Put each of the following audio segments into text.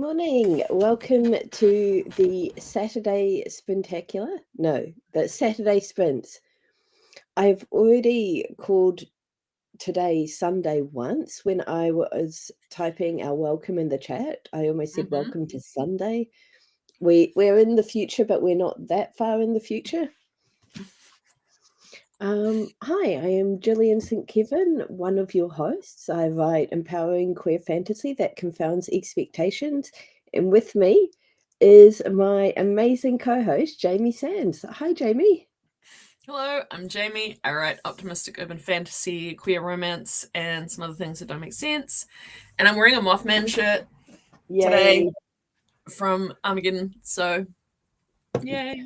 morning. Welcome to the Saturday Sprintacular. No, the Saturday Sprints. I've already called today Sunday once when I was typing our welcome in the chat. I almost said welcome to Sunday. We're in the future, but we're not that far in the future. Hi, I am Gillian St. Kevin, one of your hosts. I write empowering queer fantasy that confounds expectations. And with me is my amazing co-host, Jamie Sands. Hi, Jamie. Hello, I'm Jamie. I write optimistic urban fantasy, queer romance, and some other things that don't make sense. And I'm wearing a Mothman shirt today from Armageddon, so yay.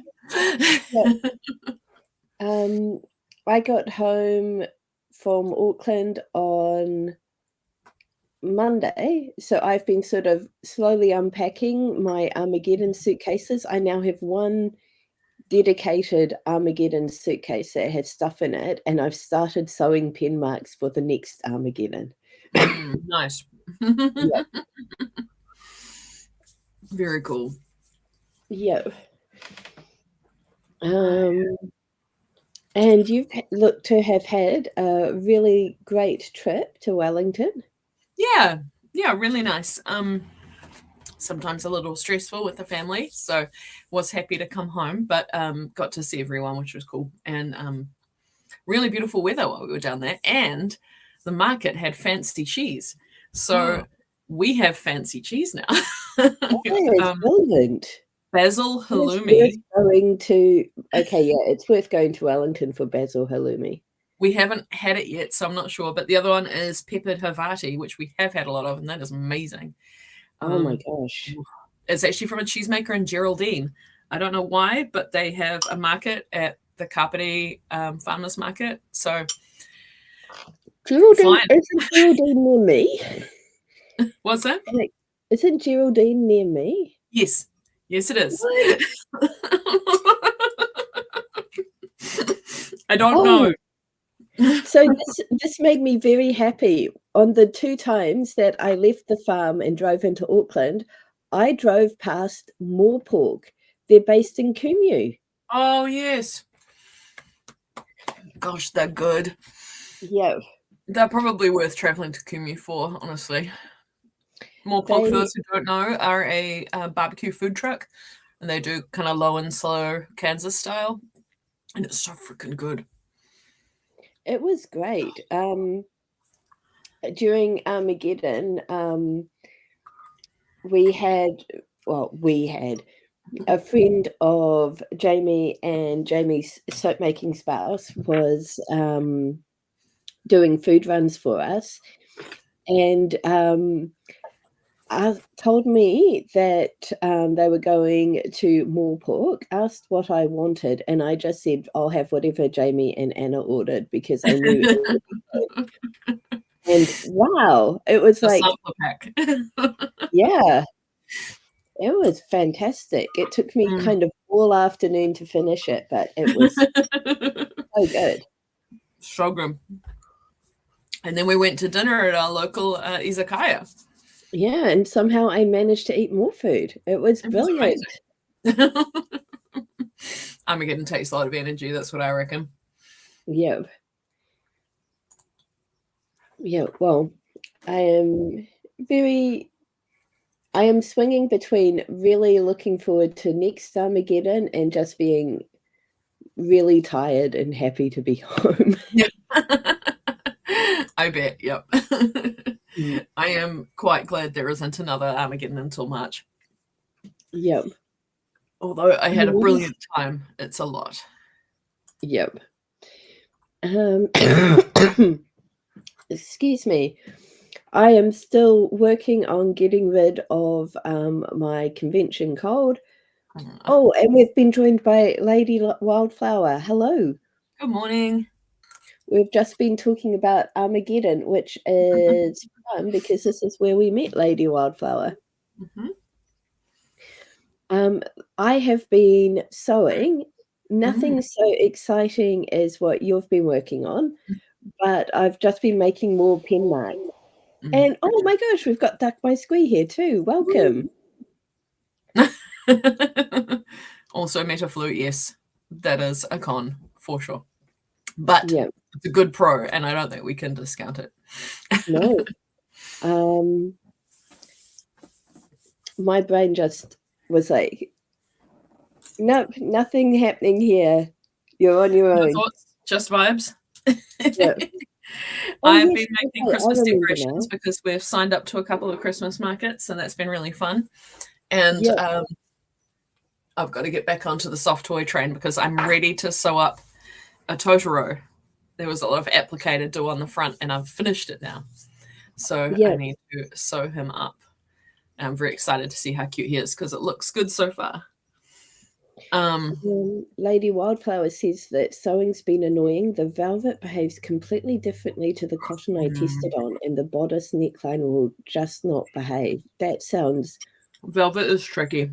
I got home from Auckland on Monday, so I've been sort of slowly unpacking my Armageddon suitcases. I now have one dedicated Armageddon suitcase that has stuff in it, and I've started sewing pen marks for the next Armageddon. Nice. Yep. Very cool. Yeah. And you've looked to have had a really great trip to Wellington. Yeah, really nice. Sometimes a little stressful with the family, so was happy to come home, but got to see everyone, which was cool. And really beautiful weather while we were down there, and the market had fancy cheese. So we have fancy cheese now. Oh, brilliant. Basil halloumi. It's worth going to Wellington for basil halloumi. We haven't had it yet, so I'm not sure. But the other one is peppered Havarti, which we have had a lot of, and that is amazing. Oh my gosh. It's actually from a cheesemaker in Geraldine. I don't know why, but they have a market at the Kapiti Farmers Market. So Geraldine, isn't Geraldine near me? What's that? Isn't Geraldine near me? Yes, it is. I don't know. So this made me very happy. On the 2 times that I left the farm and drove into Auckland, I drove past Moorpork. They're based in Kumeu. Oh, yes. Gosh, they're good. Yeah. They're probably worth travelling to Kumeu for, honestly. Moorpork, for those who don't know, are a barbecue food truck, and they do kind of low and slow Kansas style, and it's so freaking good. It was great. During Armageddon, we had a friend of Jamie, and Jamie's soap-making spouse was doing food runs for us, and told me that they were going to Moorpork, asked what I wanted, and I just said, I'll have whatever Jamie and Anna ordered, because I knew it would be good. And wow, it was a like sample pack. Yeah, it was fantastic. It took me kind of all afternoon to finish it, but it was so good. So good. And then we went to dinner at our local izakaya. Yeah, and somehow I managed to eat more food. It was brilliant. Armageddon takes a lot of energy, that's what I reckon. Yeah. Yeah, well, I am swinging between really looking forward to next Armageddon and just being really tired and happy to be home. I bet, yep. I am quite glad there isn't another Armageddon until March. Yep. Although I had a brilliant time, it's a lot. Yep. Excuse me. I am still working on getting rid of my convention cold. Oh, and we've been joined by Lady Wildflower. Hello. Good morning. We've just been talking about Armageddon, which is fun because this is where we met Lady Wildflower. I have been sewing. Nothing so exciting as what you've been working on, but I've just been making more pen marks. And oh my gosh, we've got Duck My Squee here too. Welcome. Also, Metaflu, yes, that is a con for sure. But Yeah. it's a good pro, and I don't think we can discount it. No. My brain just was like, nope, nothing happening here. You're on your No own. thoughts, just vibes. Yeah. Oh, I've yes, been making okay, I Christmas remember decorations now. because we've signed up to a couple of Christmas markets, and that's been really fun. And Yeah. I've got to get back onto the soft toy train because I'm ready to sew up a Totoro. There was a lot of applique to do on the front, and I've finished it now. So Yeah. I need to sew him up. And I'm very excited to see how cute he is because it looks good so far. Lady Wildflower says that sewing's been annoying. The velvet behaves completely differently to the cotton I tested on, and the bodice neckline will just not behave. That sounds Velvet is tricky.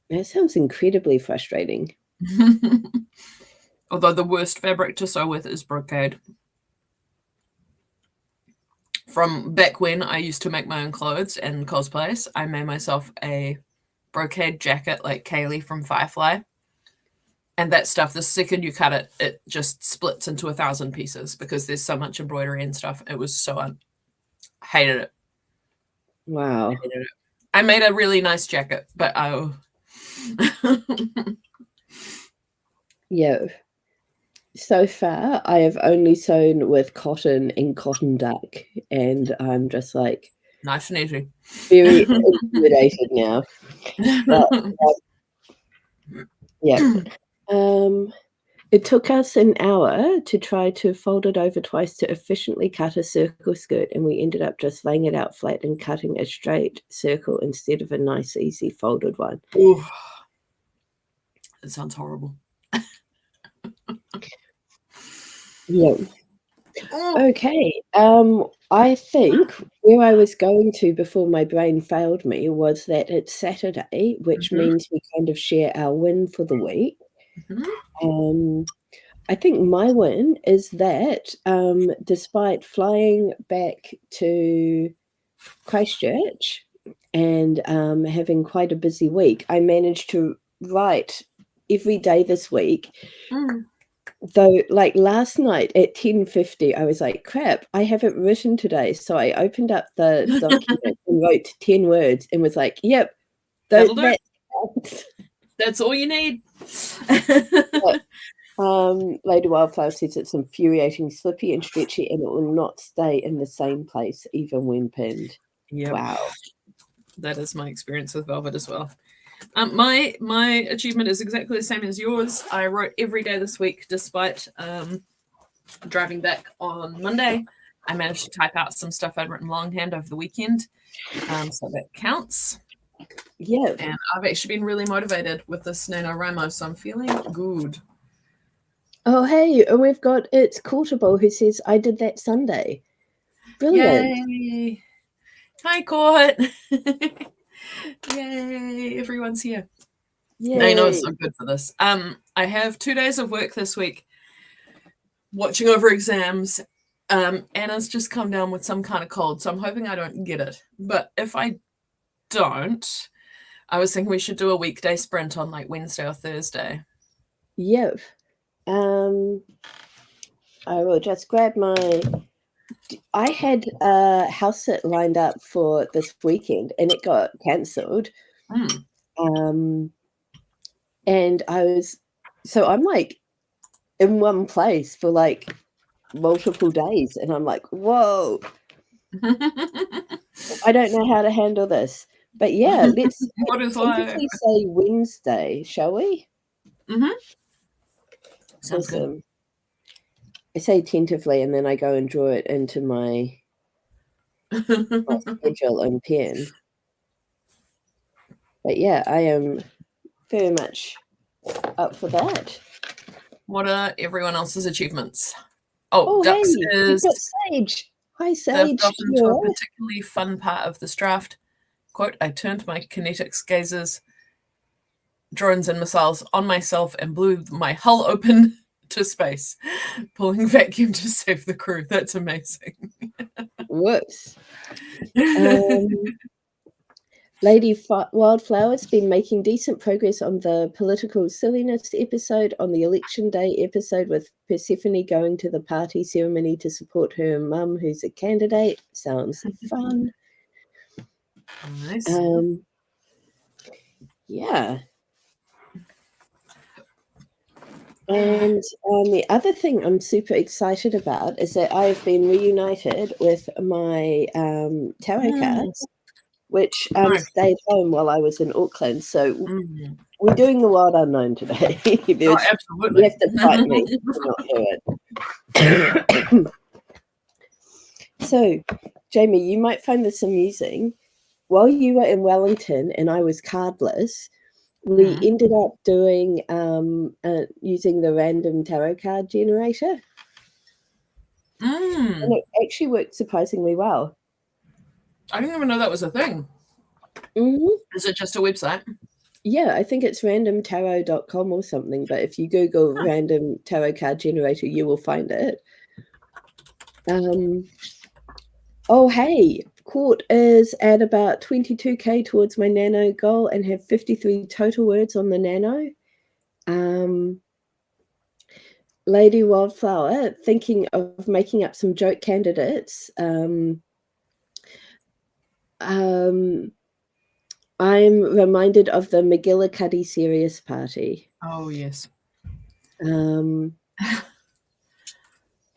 Incredibly frustrating. Although the worst fabric to sew with is brocade. From back when I used to make my own clothes and cosplays, I made myself a brocade jacket like Kaylee from Firefly. And that stuff, the second you cut it, it just splits into 1,000 pieces because there's so much embroidery and stuff. It was so hated it. Wow. Hated it. I made a really nice jacket, but Yeah. So far, I have only sewn with cotton and cotton duck, and I'm just like nice and easy. very intimidated now. But yeah. It took us an hour to try to fold it over twice to efficiently cut a circle skirt, and we ended up just laying it out flat and cutting a straight circle instead of a nice, easy folded one. Ooh, it sounds horrible. Yeah. Okay. I think where I was going to before my brain failed me was that it's Saturday, which means we kind of share our win for the week. I think my win is that despite flying back to Christchurch and having quite a busy week, I managed to write every day this week. Though, like last night at 10:50, I was like, crap, I haven't written today. So I opened up the document and wrote 10 words and was like, yep, That'll do. that's That's all you need. Lady Wildflower says it's infuriating, slippy and stretchy, and it will not stay in the same place even when pinned. Yep. Wow. That is my experience with velvet as well. My achievement is exactly the same as yours. I wrote every day this week despite driving back on Monday. I managed to type out some stuff I'd written longhand over the weekend, so that counts. Yeah. And I've actually been really motivated with this NaNoWriMo, so I'm feeling good. Oh, hey, and we've got It's Courtable who says, I did that Sunday. Brilliant. Yay. Hi, Court. Yay, everyone's here. Yay. I know it's so good for this. I have 2 days of work this week watching over exams. Anna's just come down with some kind of cold, so I'm hoping I don't get it. But if I don't, I was thinking we should do a weekday sprint on like Wednesday or Thursday. Yep. I will just grab I had a house sit lined up for this weekend and it got cancelled. And I'm like in one place for like multiple days, and I'm like, whoa, I don't know how to handle this. But yeah, let's tentatively say Wednesday, shall we? Sounds good. I say tentatively, and then I go and draw it into my schedule and pen. But yeah, I am very much up for that. What are everyone else's achievements? Oh, Ducks hey, is we've got Sage. Hi, Sage. They've gotten to a particularly fun part of this draft. Quote, I turned my kinetics gazes, drones and missiles on myself and blew my hull open to space, pulling vacuum to save the crew. That's amazing. Whoops. Lady Wildflower's been making decent progress on the political silliness episode, on the election day episode with Persephone going to the party ceremony to support her mum, who's a candidate. Sounds fun. Nice. Yeah. And the other thing I'm super excited about is that I've been reunited with my tarot cards, which stayed home while I was in Auckland. So we're doing the wild unknown today. Oh, absolutely. You have to fight me to not do it. So, Jamie, you might find this amusing. While you were in Wellington and I was cardless, we ended up doing using the random tarot card generator. And it actually worked surprisingly well. I didn't even know that was a thing. Is it just a website? Yeah, I think it's randomtarot.com or something, but if you Google random tarot card generator, you will find it. Oh, hey, Court is at about 22k towards my nano goal and have 53 total words on the nano. Lady Wildflower, thinking of making up some joke candidates. I'm reminded of the McGillicuddy Serious Party. Oh, yes.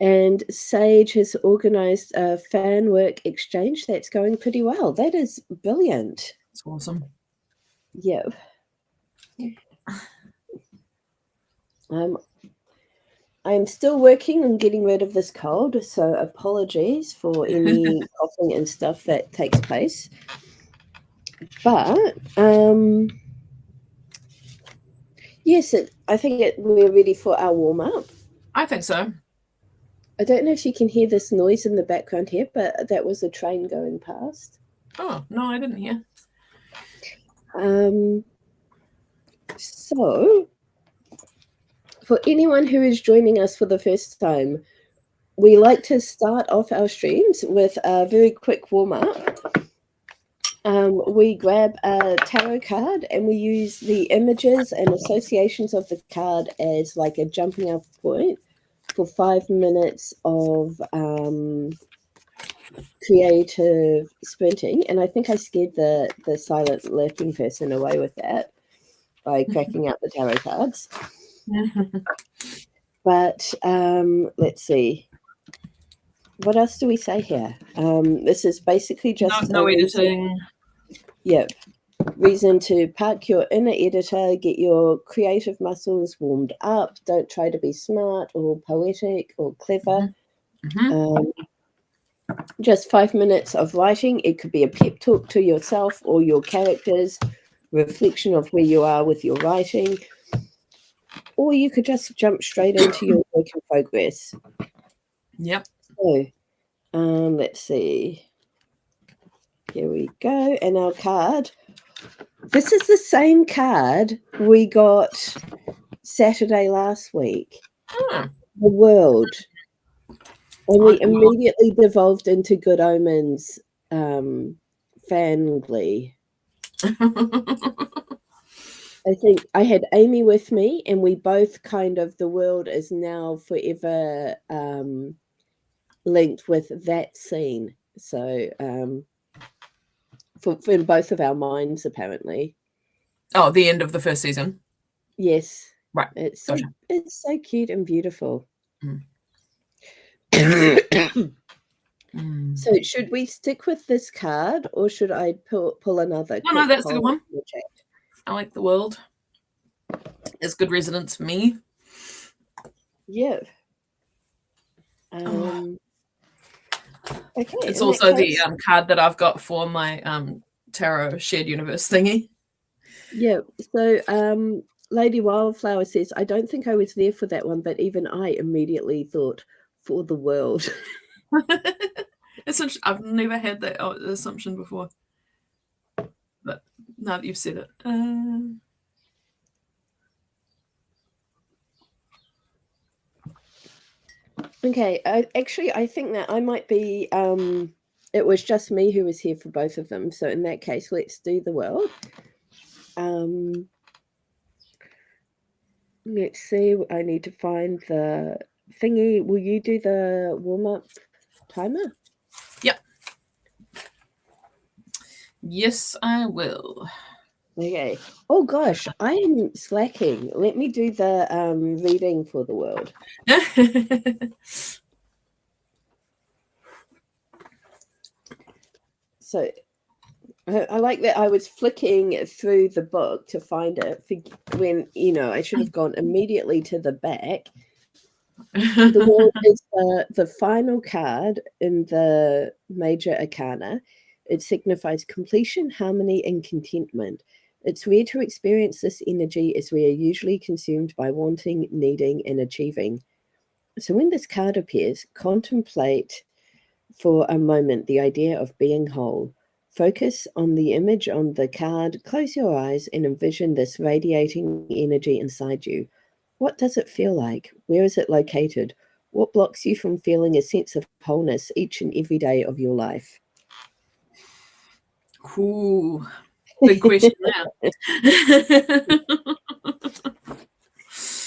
And Sage has organised a fan work exchange that's going pretty well. That is brilliant. It's awesome. Yeah. I'm still working on getting rid of this cold, so apologies for any coughing and stuff that takes place. But yes, I think we're ready for our warm-up. I think so. I don't know if you can hear this noise in the background here, but that was a train going past. Oh, no, I didn't hear. So, for anyone who is joining us for the first time, we like to start off our streams with a very quick warm-up. We grab a tarot card and we use the images and associations of the card as like a jumping off point for 5 minutes of creative sprinting. And I think I scared the silent lurking person away with that by cracking out the tarot cards. But let's see. What else do we say here? This is basically just no editing. Yep. Reason to park your inner editor, get your creative muscles warmed up. Don't try to be smart or poetic or clever. Just 5 minutes of writing. It could be a pep talk to yourself or your characters, reflection of where you are with your writing, or you could just jump straight into your work in progress. Yep. So, let's see. Here we go. And our card. This is the same card we got Saturday last week. The World. And we immediately devolved into Good Omens fan glee. I think I had Amy with me, and we both kind of, the world is now forever linked with that scene. So for in both of our minds, apparently. Oh, the end of the first season. Yes. Right. It's so cute and beautiful. So should we stick with this card, or should I pull another? No, that's the good one. I like The World. It's good resonance for me. Yeah. Okay. It's also the card that I've got for my tarot shared universe thingy. Yeah. So Lady Wildflower says, I don't think I was there for that one, but even I immediately thought, for the world. I've never had that assumption before. But now that you've said it. Okay. I think that I might be it was just me who was here for both of them. So in that case, let's do the world. Let's see. I need to find the thingy. Will you do the warm-up timer? Yep. Yes, I will. Okay. Oh gosh, I am slacking. Let me do the reading for the world. So I like that I was flicking through the book to find it when, I should have gone immediately to the back. The world is the final card in the major arcana. It signifies completion, harmony, and contentment. It's rare to experience this energy as we are usually consumed by wanting, needing, and achieving. So when this card appears, contemplate for a moment the idea of being whole. Focus on the image on the card, close your eyes, and envision this radiating energy inside you. What does it feel like? Where is it located? What blocks you from feeling a sense of wholeness each and every day of your life? Ooh, big question now.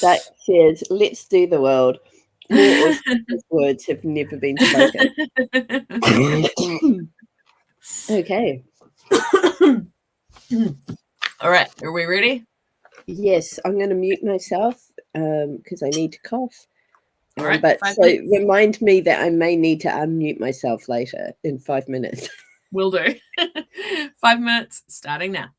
That says, let's do the world. More auspicious words have never been spoken. Okay. All right, are we ready? Yes, I'm going to mute myself because I need to cough. All right, But 5 so minutes. remind me that I may need to unmute myself later in 5 minutes. Will do. 5 minutes starting now.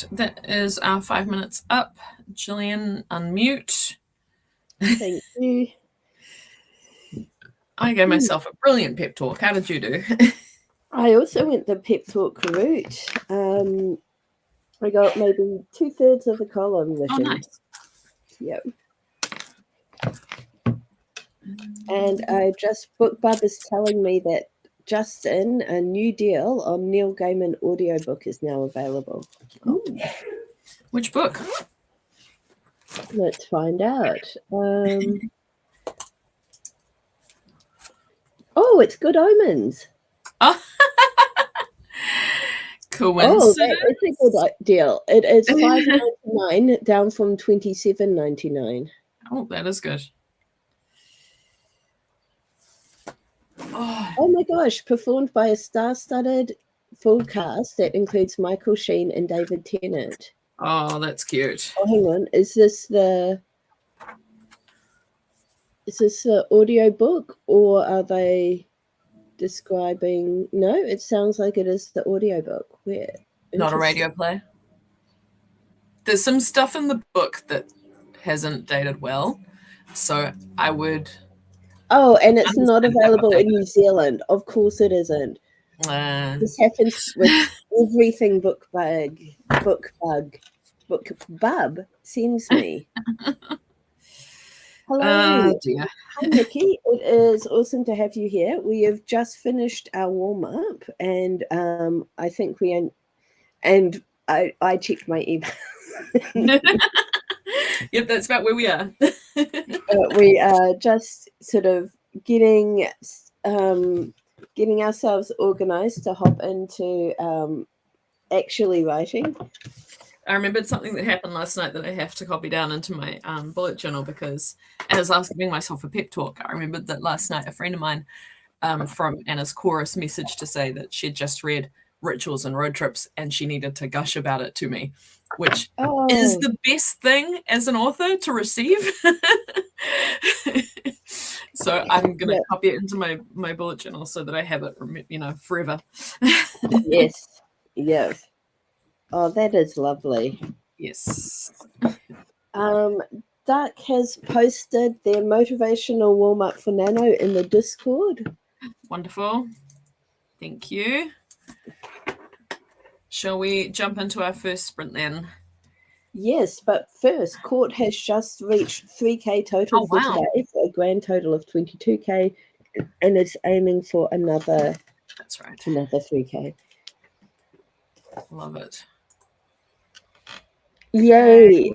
right, that is our 5 minutes up. Gillian, unmute. Thank you. I gave myself a brilliant pep talk. How did you do? I also went the pep talk route. I got maybe 2/3 of the column written. Oh, nice. Yep. And BookBub is telling me that Justin, a new deal on Neil Gaiman audiobook is now available. Ooh. Which book? Let's find out. Oh, it's Good Omens. Oh, coincidence. Oh, it's a good deal. It is $5.99 down from $27.99. Oh, that is good. Oh my gosh, performed by a star-studded full cast that includes Michael Sheen and David Tennant. Oh, that's cute. Oh, hang on. Is this the audio book, or are they describing? No, it sounds like it is the audio book. Where? Not a radio play. There's some stuff in the book that hasn't dated well, so I would. Oh, and it's not available in New Zealand. Of course it isn't. This happens with everything BookBub sends me. Hello. Dear. Hi, Nikki. It is awesome to have you here. We have just finished our warm-up, and I think I checked my email. Yep, that's about where we are. We are just sort of getting ourselves organized to hop into actually writing. I remembered something that happened last night that I have to copy down into my bullet journal, because as I was giving myself a pep talk, I remembered that last night a friend of mine from Anna's chorus messaged to say that she'd just read Rituals and Road Trips and she needed to gush about it to me, which is the best thing as an author to receive. So I'm going to copy it into my bullet journal so that I have it, forever. Yes. Yes. Oh, that is lovely. Yes. Duck has posted their motivational warm-up for Nano in the Discord. Wonderful. Thank you. Shall we jump into our first sprint then? Yes, but first, Court has just reached 3K total for today, for a grand total of 22K, and it's aiming for another. That's right. Another 3K. Love it. Yay!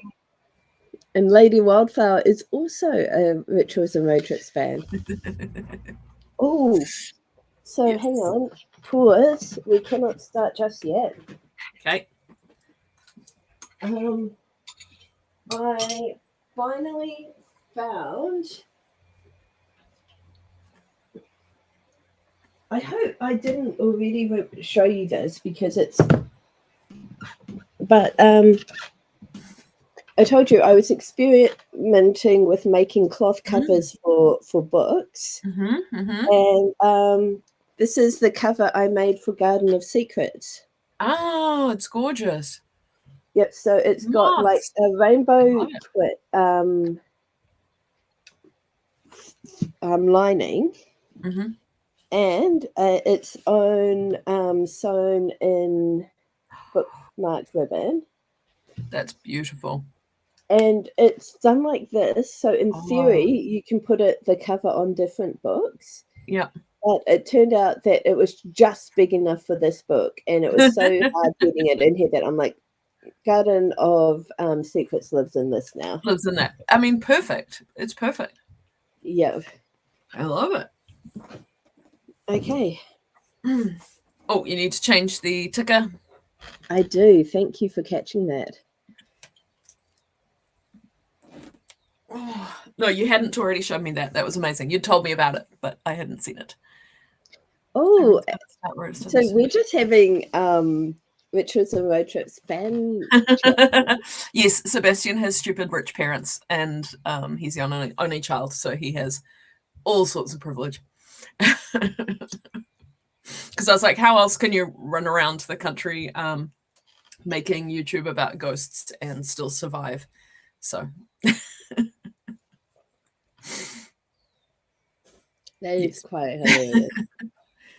And Lady Wildflower is also a Rituals and Road Trips fan. Oh, so yes. Hang on. Pause. We cannot start just yet. Okay. I finally found. I hope I didn't already show you this because it's. But I told you I was experimenting with making cloth covers for books, and this is the cover I made for Garden of Secrets. Oh, it's gorgeous. Yep, so it's got like a rainbow lining, and its own sewn in bookmark ribbon. That's beautiful. And it's done like this, so in theory you can put the cover on different books. Yeah. But it turned out that it was just big enough for this book, and it was so hard getting it in here that I'm like, Garden of Secrets lives in this now. Lives in that. I mean, perfect. It's perfect. Yeah. I love it. Okay. Oh, you need to change the ticker. I do. Thank you for catching that. Oh, no, you hadn't already shown me that. That was amazing. You told me about it, but I hadn't seen it. Oh, so we're just having Rituals and Road Trips fan. Yes, Sebastian has stupid rich parents, and he's the only child, so he has all sorts of privilege. Because I was like, how else can you run around the country making YouTube about ghosts and still survive. So That is yes. quite hilarious.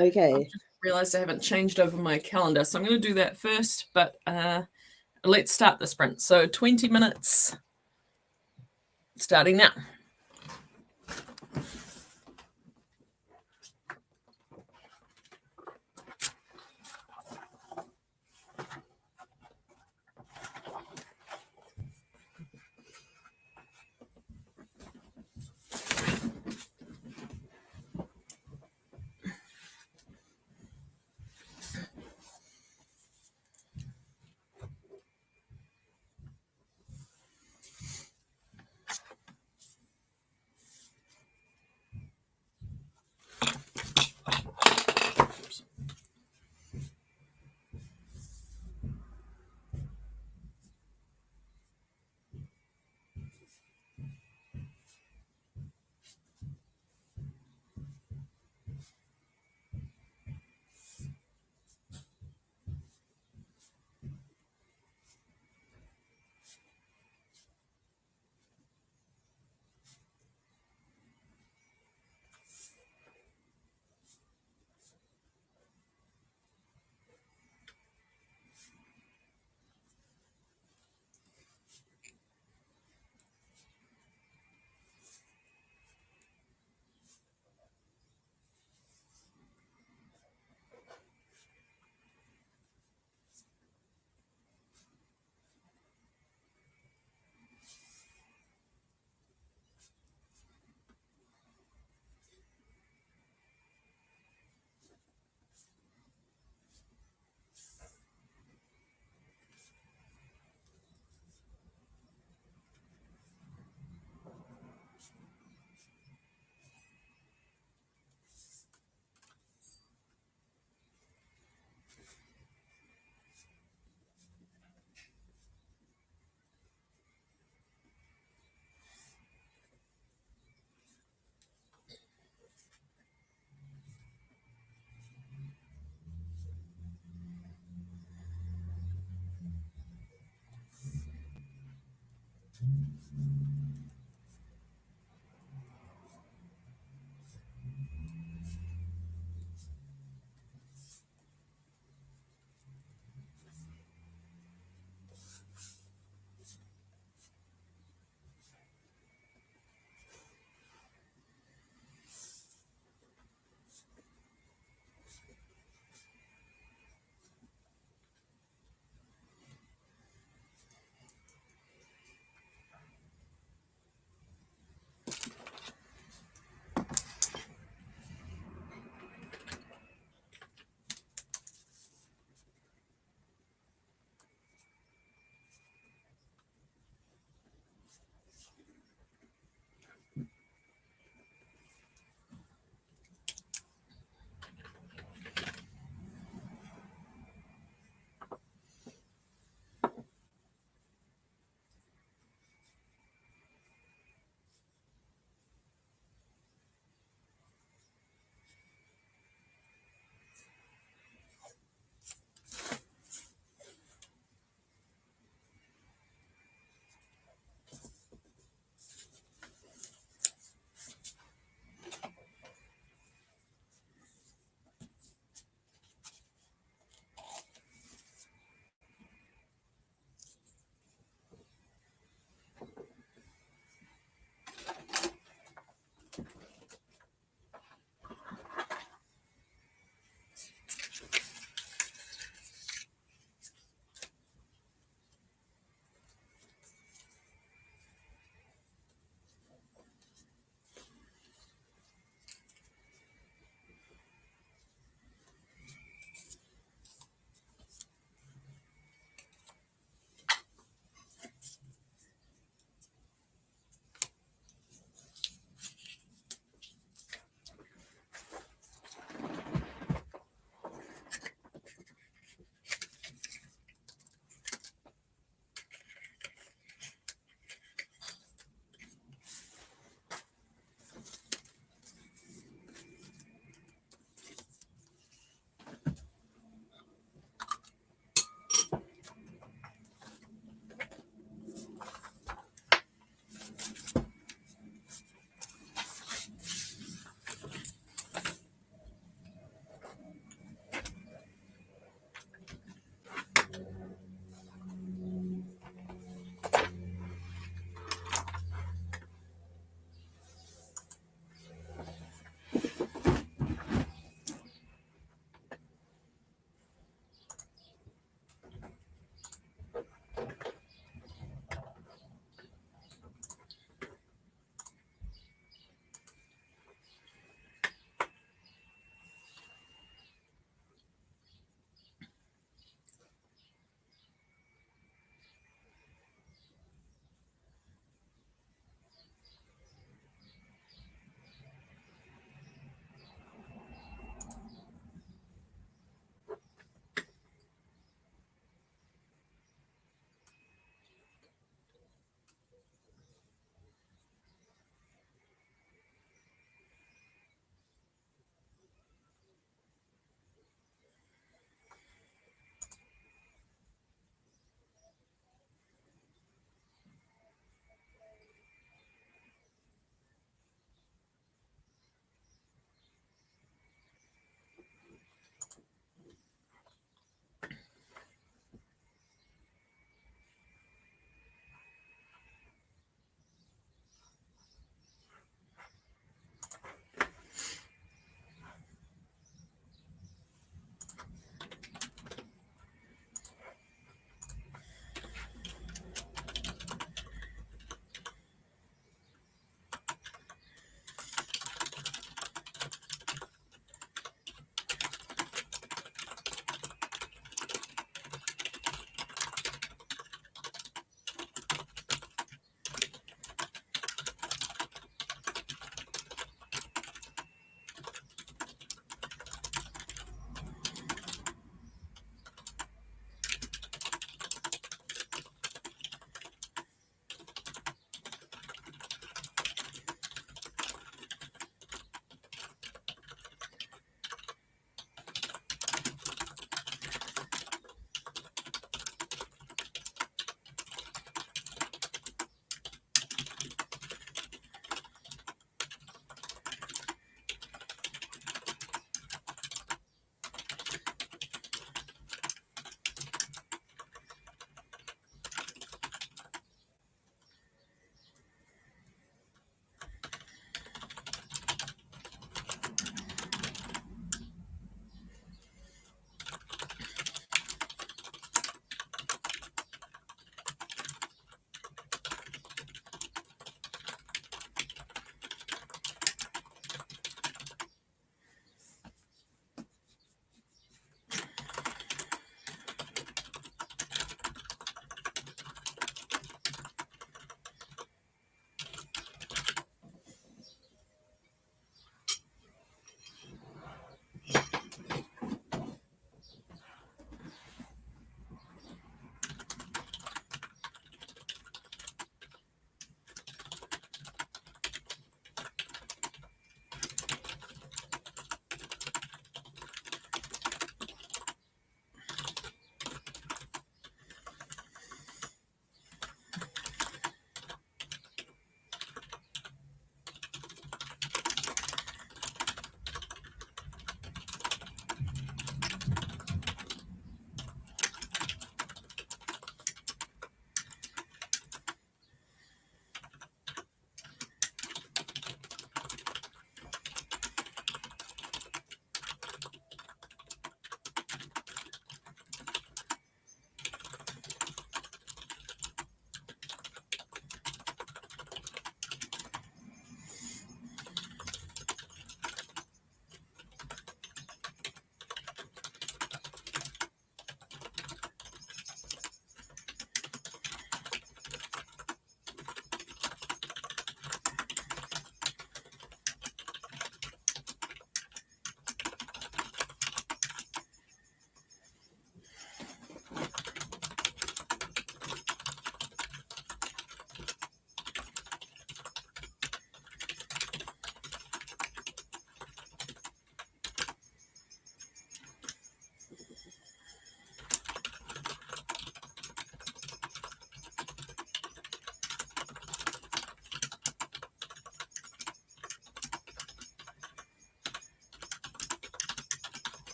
I've Okay. just realized I haven't changed over my calendar, so I'm going to do that first, but let's start the sprint. So 20 minutes starting now.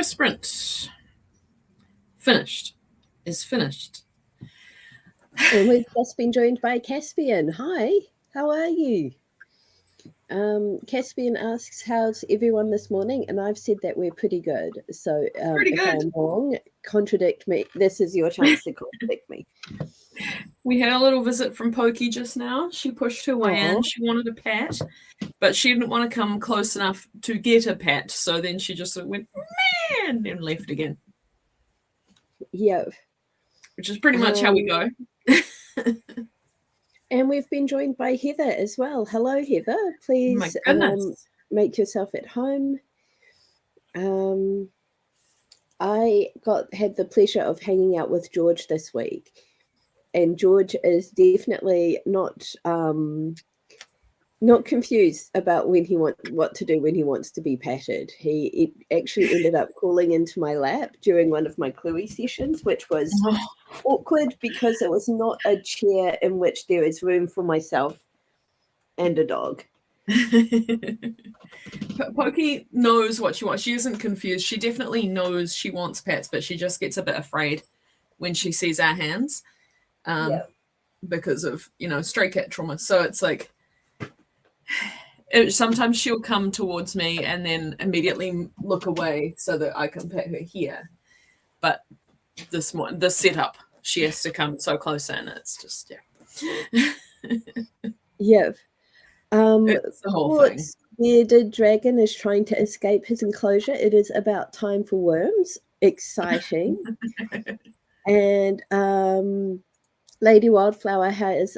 first sprint is finished. And we've just been joined by Caspian. Hi, how are you? Caspian asks, how's everyone this morning? And I've said that we're pretty good. So Pretty if good. I'm wrong, contradict me. This is your chance to contradict me. We had a little visit from Pokey just now. She pushed her way in. She wanted a pat, but she didn't want to come close enough to get a pat. So then she just went, man, and left again. Yeah. Which is pretty much how we go. And we've been joined by Heather as well. Hello, Heather. Please make yourself at home. I had the pleasure of hanging out with George this week. And George is definitely not confused about what to do when he wants to be patted. It actually ended up crawling into my lap during one of my Cluey sessions, which was awkward because it was not a chair in which there is room for myself and a dog. Pokey knows what she wants. She isn't confused. She definitely knows she wants pats, but she just gets a bit afraid when she sees our hands because of, stray cat trauma. So it's like sometimes she'll come towards me and then immediately look away so that I can pat her here. But this setup, she has to come so close in. It's just, Yeah. It's the whole thing. Bearded dragon is trying to escape his enclosure. It is about time for worms. Exciting. And Lady Wildflower has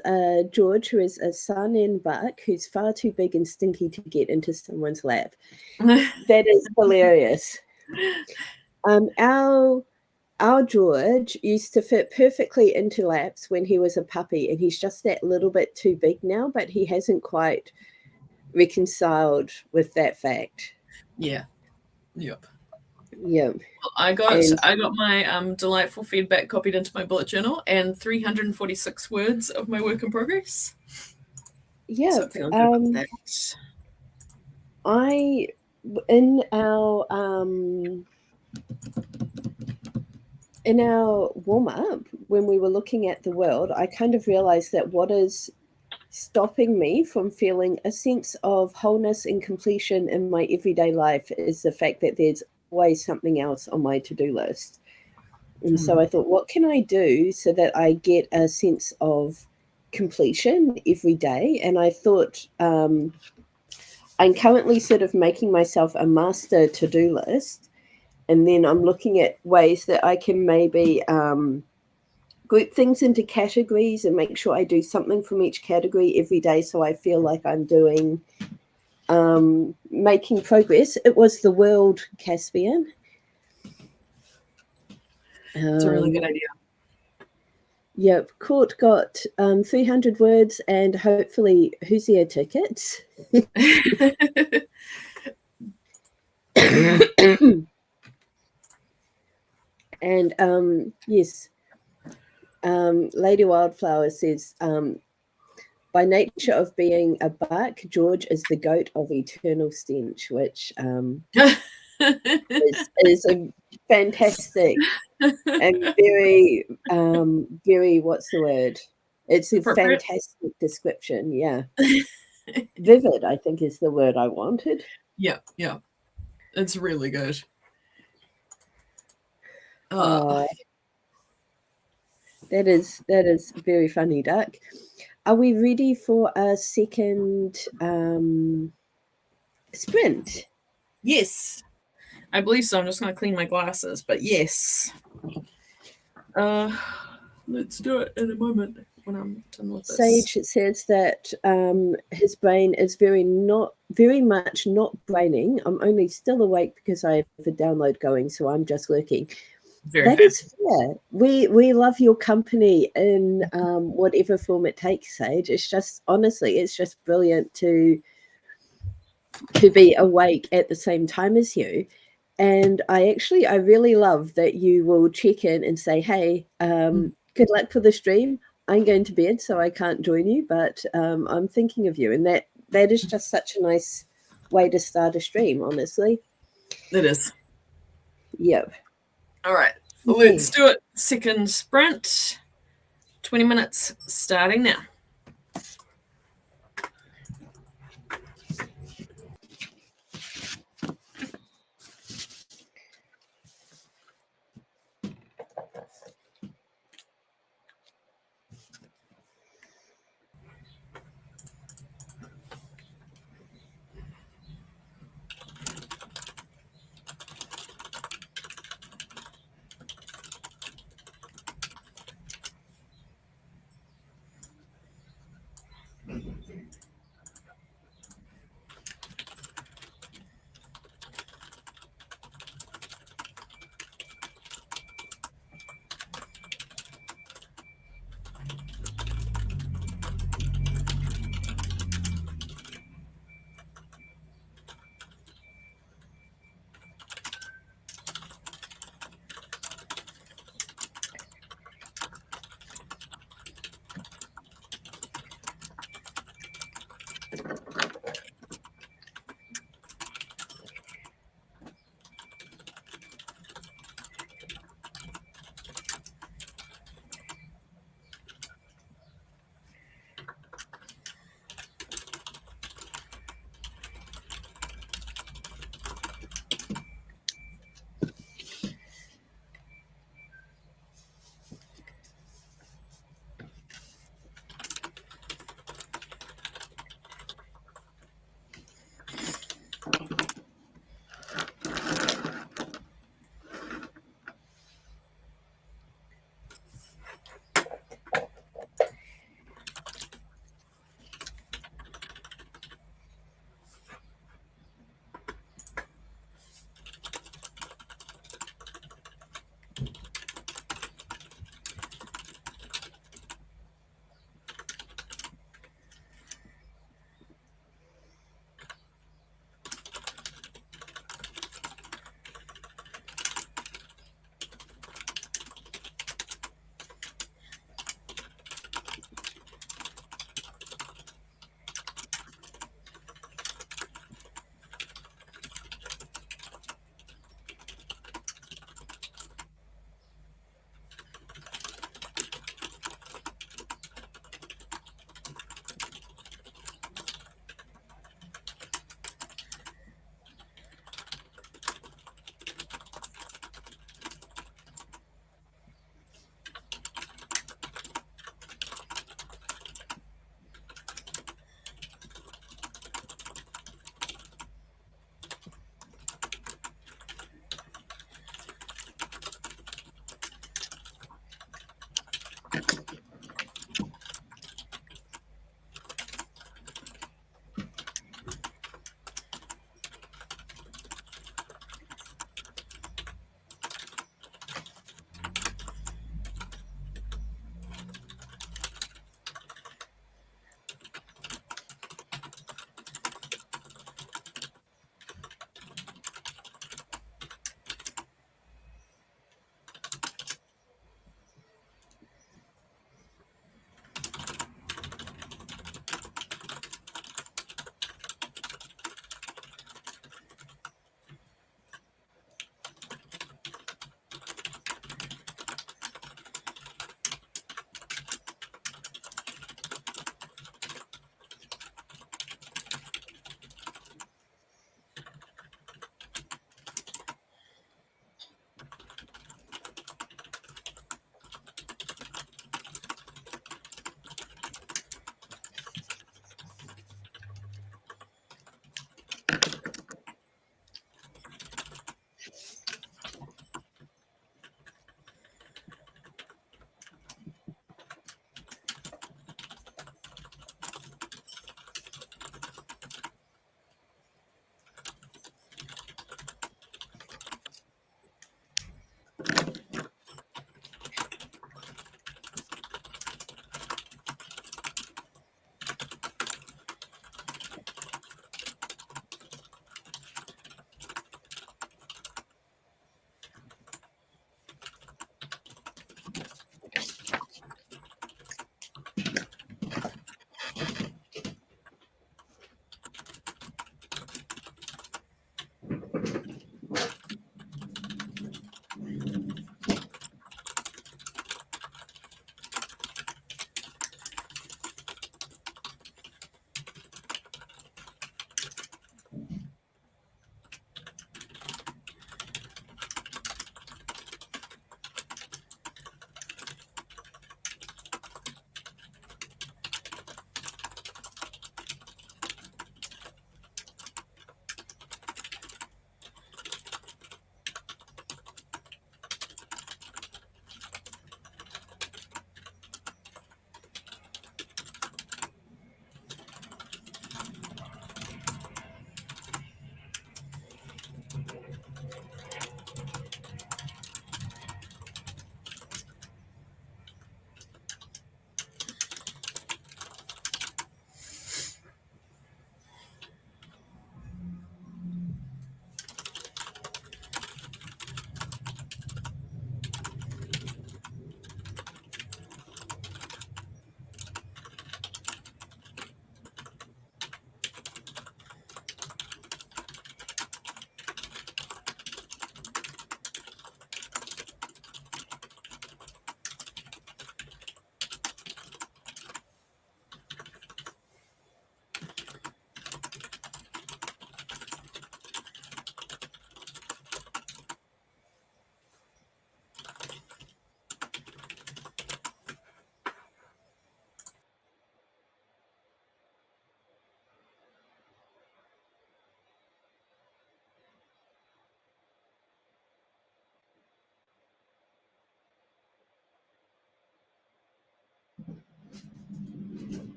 George, who is a sun in buck, who's far too big and stinky to get into someone's lap. That is hilarious. Our George used to fit perfectly into laps when he was a puppy, and he's just that little bit too big now, but he hasn't quite reconciled with that fact. Yeah. Yep. Yep. Well, I got my delightful feedback copied into my bullet journal and 346 words of my work in progress. Yeah. So feeling good about that. In our warm-up, when we were looking at the world, I kind of realized that what is stopping me from feeling a sense of wholeness and completion in my everyday life is the fact that there's always something else on my to-do list. And so I thought, what can I do so that I get a sense of completion every day? And I thought, I'm currently sort of making myself a master to-do list. And then I'm looking at ways that I can maybe group things into categories and make sure I do something from each category every day so I feel like I'm making progress. It was the world, Caspian. It's a really good idea. Yep, Court got 300 words and hopefully Hoosier tickets. And yes, Lady Wildflower says, by nature of being a buck, George is the goat of eternal stench, which is a fantastic and very, what's the word? It's a fantastic description, yeah. Vivid, I think, is the word I wanted. Yeah. It's really good. That is very funny, Duck. Are we ready for a second sprint? Yes, I believe so. I'm just going to clean my glasses, but yes. Let's do it in a moment when I'm done with this. Sage says that his brain is very much not braining. I'm only still awake because I have a download going, so I'm just lurking. That is fair. We love your company in whatever form it takes, Sage. It's just, honestly, it's just brilliant to be awake at the same time as you. And I really love that you will check in and say, hey, good luck for the stream. I'm going to bed, so I can't join you, but I'm thinking of you. And that is just such a nice way to start a stream, honestly. It is. Yep. All right, Okay. let's do it. Second sprint. 20 minutes starting now.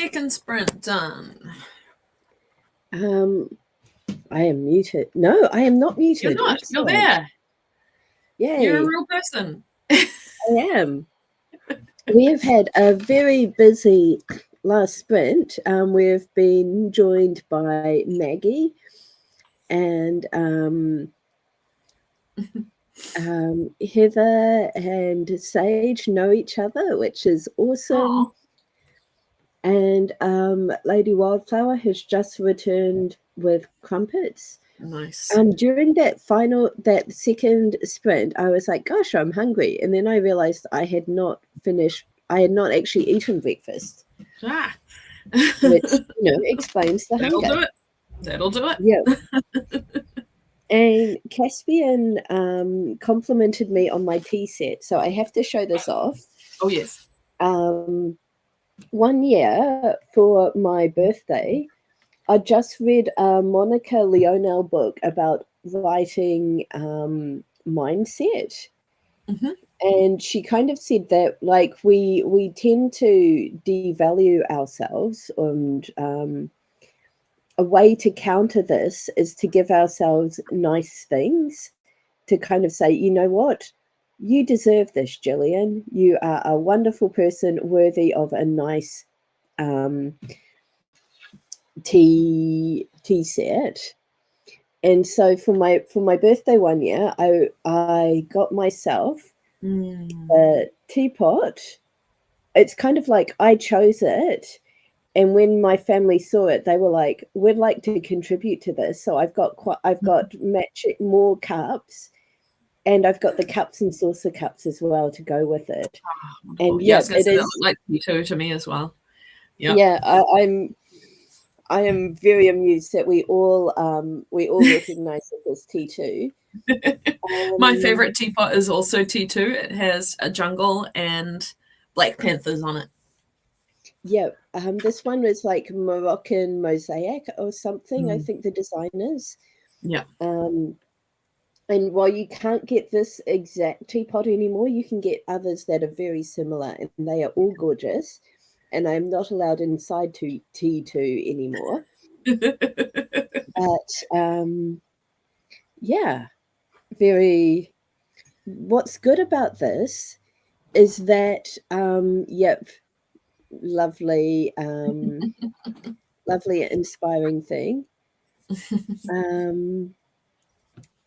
second sprint done. I am muted. No, I am not muted. You're not. Excellent. You're there. Yay. You're a real person. I am. We have had a very busy last sprint. We've been joined by Maggie and Heather and Sage know each other, which is awesome. Aww. And Lady Wildflower has just returned with crumpets. Nice. During that second sprint, I was like, gosh, I'm hungry. And then I realized I had not actually eaten breakfast. Which, explains the hunger. That'll do it. Yeah. And Caspian complimented me on my tea set. So I have to show this off. Oh, yes. 1 year for my birthday, I just read a Monica Leonel book about writing mindset. Mm-hmm. And she kind of said that, like, we tend to devalue ourselves, and a way to counter this is to give ourselves nice things, to kind of say, you know what? You deserve this, Gillian. You are a wonderful person, worthy of a nice tea set. And so for my birthday 1 year, I got myself a teapot. It's kind of like I chose it, and when my family saw it, they were like, "We'd like to contribute to this." So I've got matching more cups. And I've got the cups and saucer cups as well to go with it. And yes, it is like tea to me as well. Yep. Yeah, I am very amused that we all recognize it as T2. My favorite teapot is also T2. It has a jungle and Black Panthers on it. Yeah, this one was like Moroccan mosaic or something. I think the design is. Yeah. And while you can't get this exact teapot anymore, you can get others that are very similar, and they are all gorgeous. And I'm not allowed inside to T2 anymore. But yeah, very. What's good about this is that lovely, lovely, inspiring thing.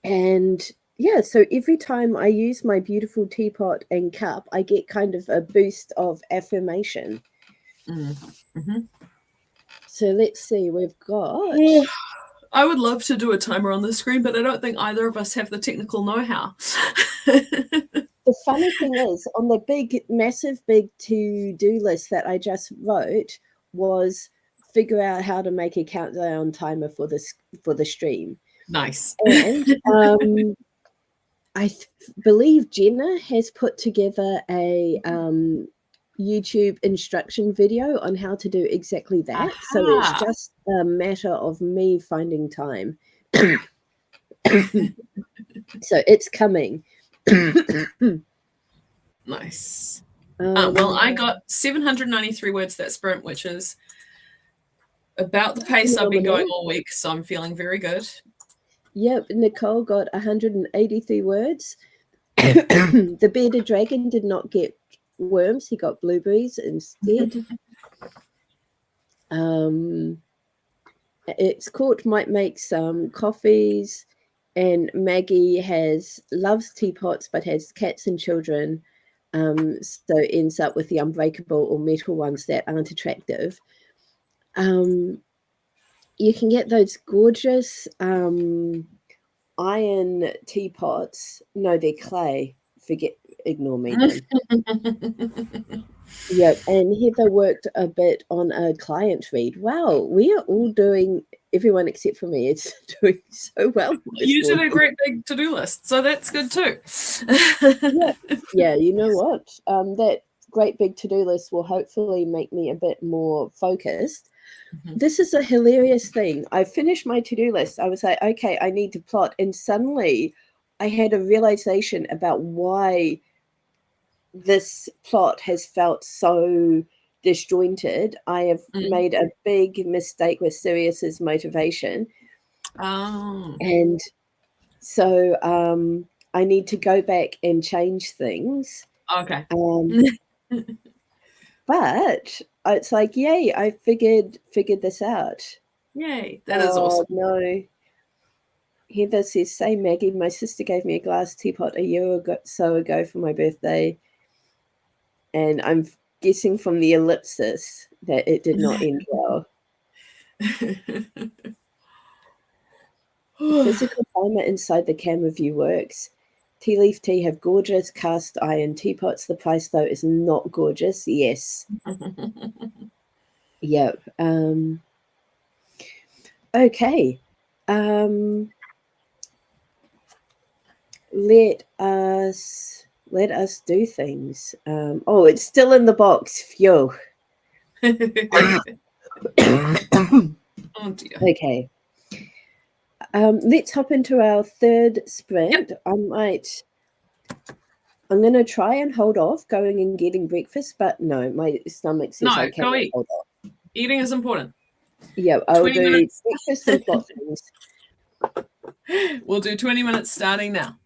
And yeah, so every time I use my beautiful teapot and cup, I get kind of a boost of affirmation. Mm-hmm. So let's see, we've got... I would love to do a timer on the screen, but I don't think either of us have the technical know-how. The funny thing is, on the massive big to-do list that I just wrote was figure out how to make a countdown timer for the stream. Nice. And I believe Jenna has put together a YouTube instruction video on how to do exactly that. Aha. So it's just a matter of me finding time. So it's coming. Nice. Well, I got 793 words that sprint, which is about the pace I've been going all week, so I'm feeling very good. Yep, Nicole got 183 words. The bearded dragon did not get worms, he got blueberries instead. It's Court might make some coffees, and Maggie loves teapots but has cats and children, so ends up with the unbreakable or metal ones that aren't attractive. You can get those gorgeous iron teapots. No, they're clay. Ignore me then. Yeah, and Heather worked a bit on a client read. Wow, we are all doing, everyone except for me, it's doing so well. You did a great big to-do list, so that's good too. Yeah, you know what? That great big to-do list will hopefully make me a bit more focused. Mm-hmm. This is a hilarious thing. I finished my to-do list. I was like, okay, I need to plot. And suddenly I had a realization about why this plot has felt so disjointed. I have made a big mistake with Sirius's motivation. Oh. And so I need to go back and change things. Okay. But it's like, yay, I figured this out. Yay, that is awesome. No. Heather says, "Say Maggie, my sister gave me a glass teapot a year ago for my birthday." And I'm guessing from the ellipsis that it did not end well. The physical timer inside the camera view works. Tea Leaf Tea have gorgeous cast iron teapots. The price, though, is not gorgeous. Yes. Yep. Okay. Let us do things. Oh, it's still in the box. Phew. Oh dear. Okay. Let's hop into our third sprint. Yep. I'm going to try and hold off going and getting breakfast, but no, my stomach says I can't hold off. Eating is important. Yeah, I'll do breakfast and plot things. We'll do 20 minutes starting now.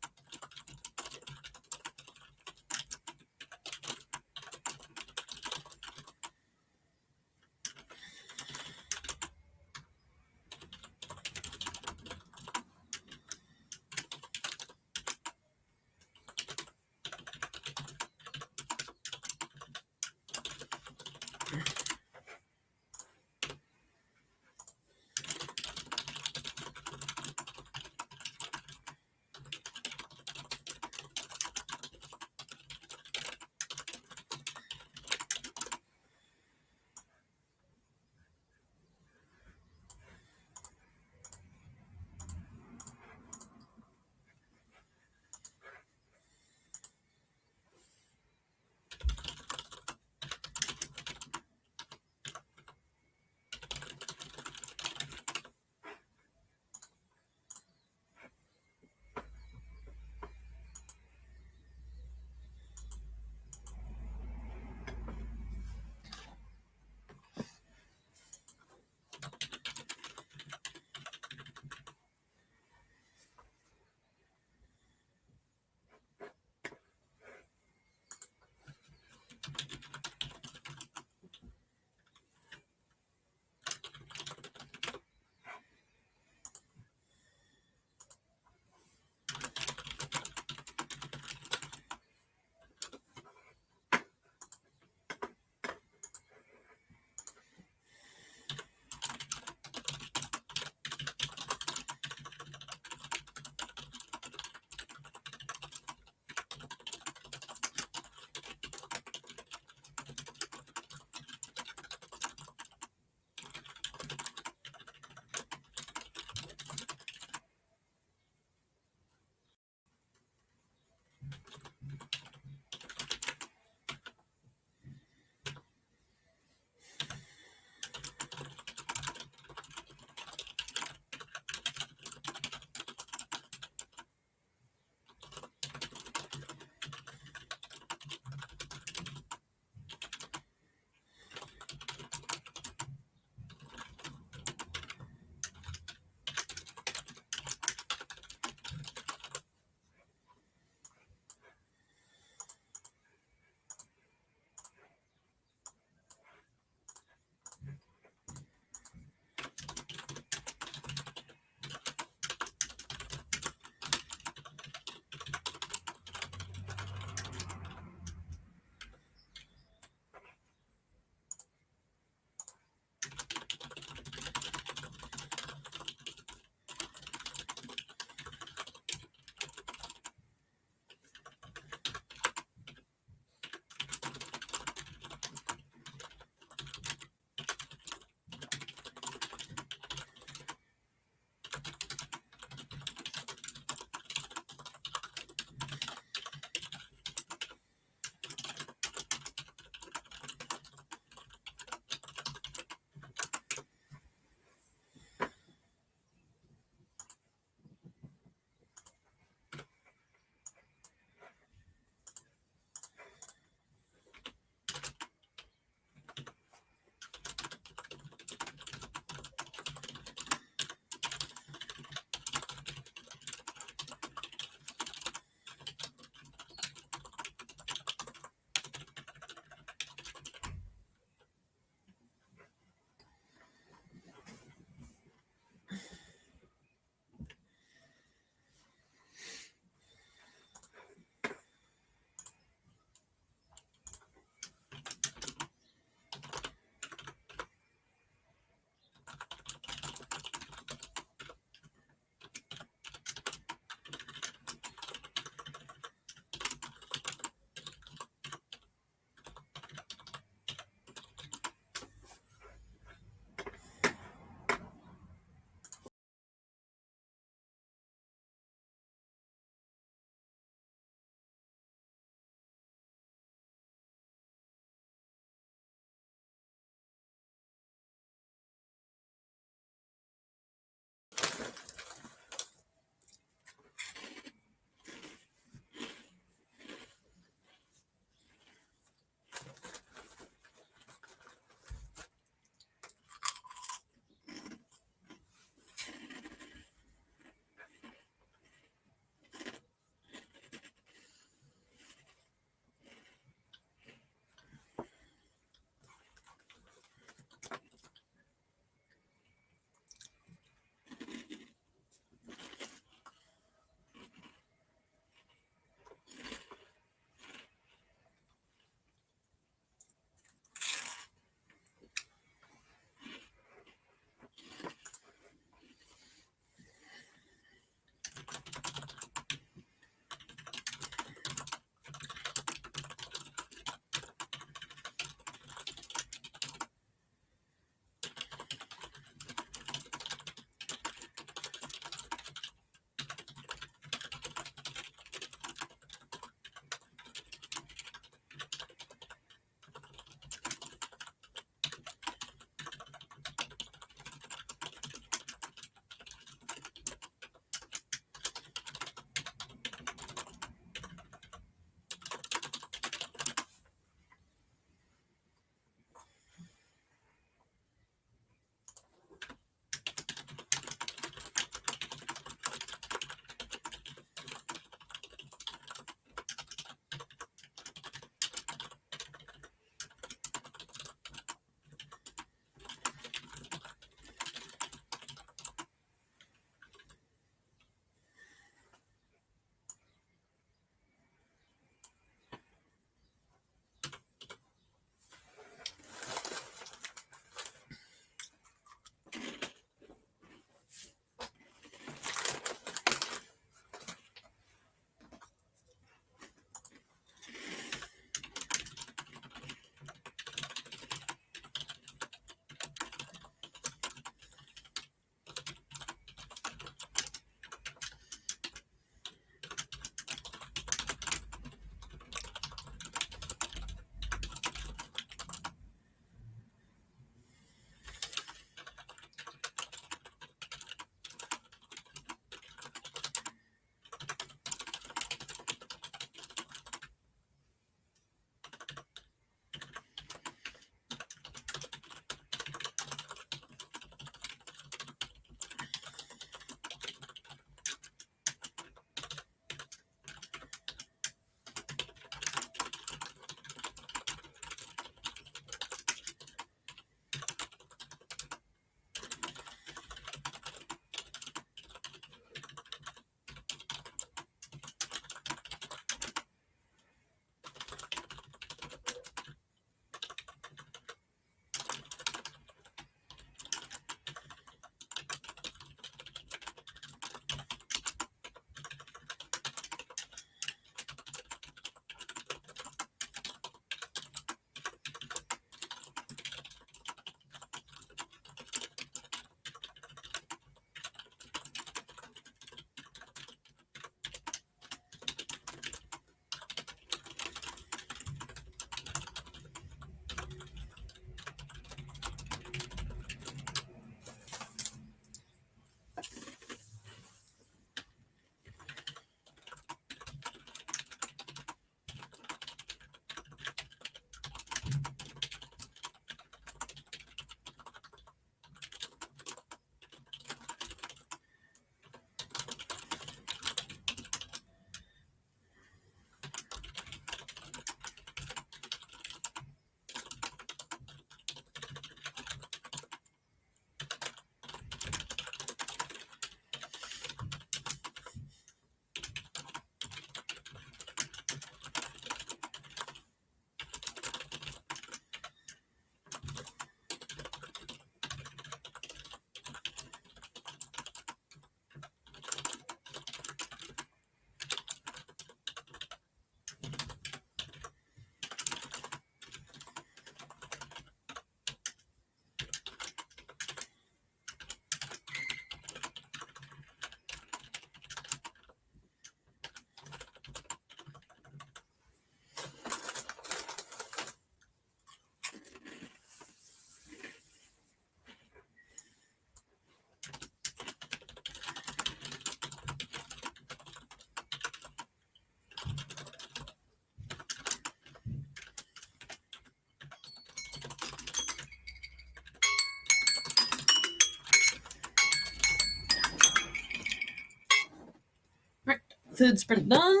Third sprint done.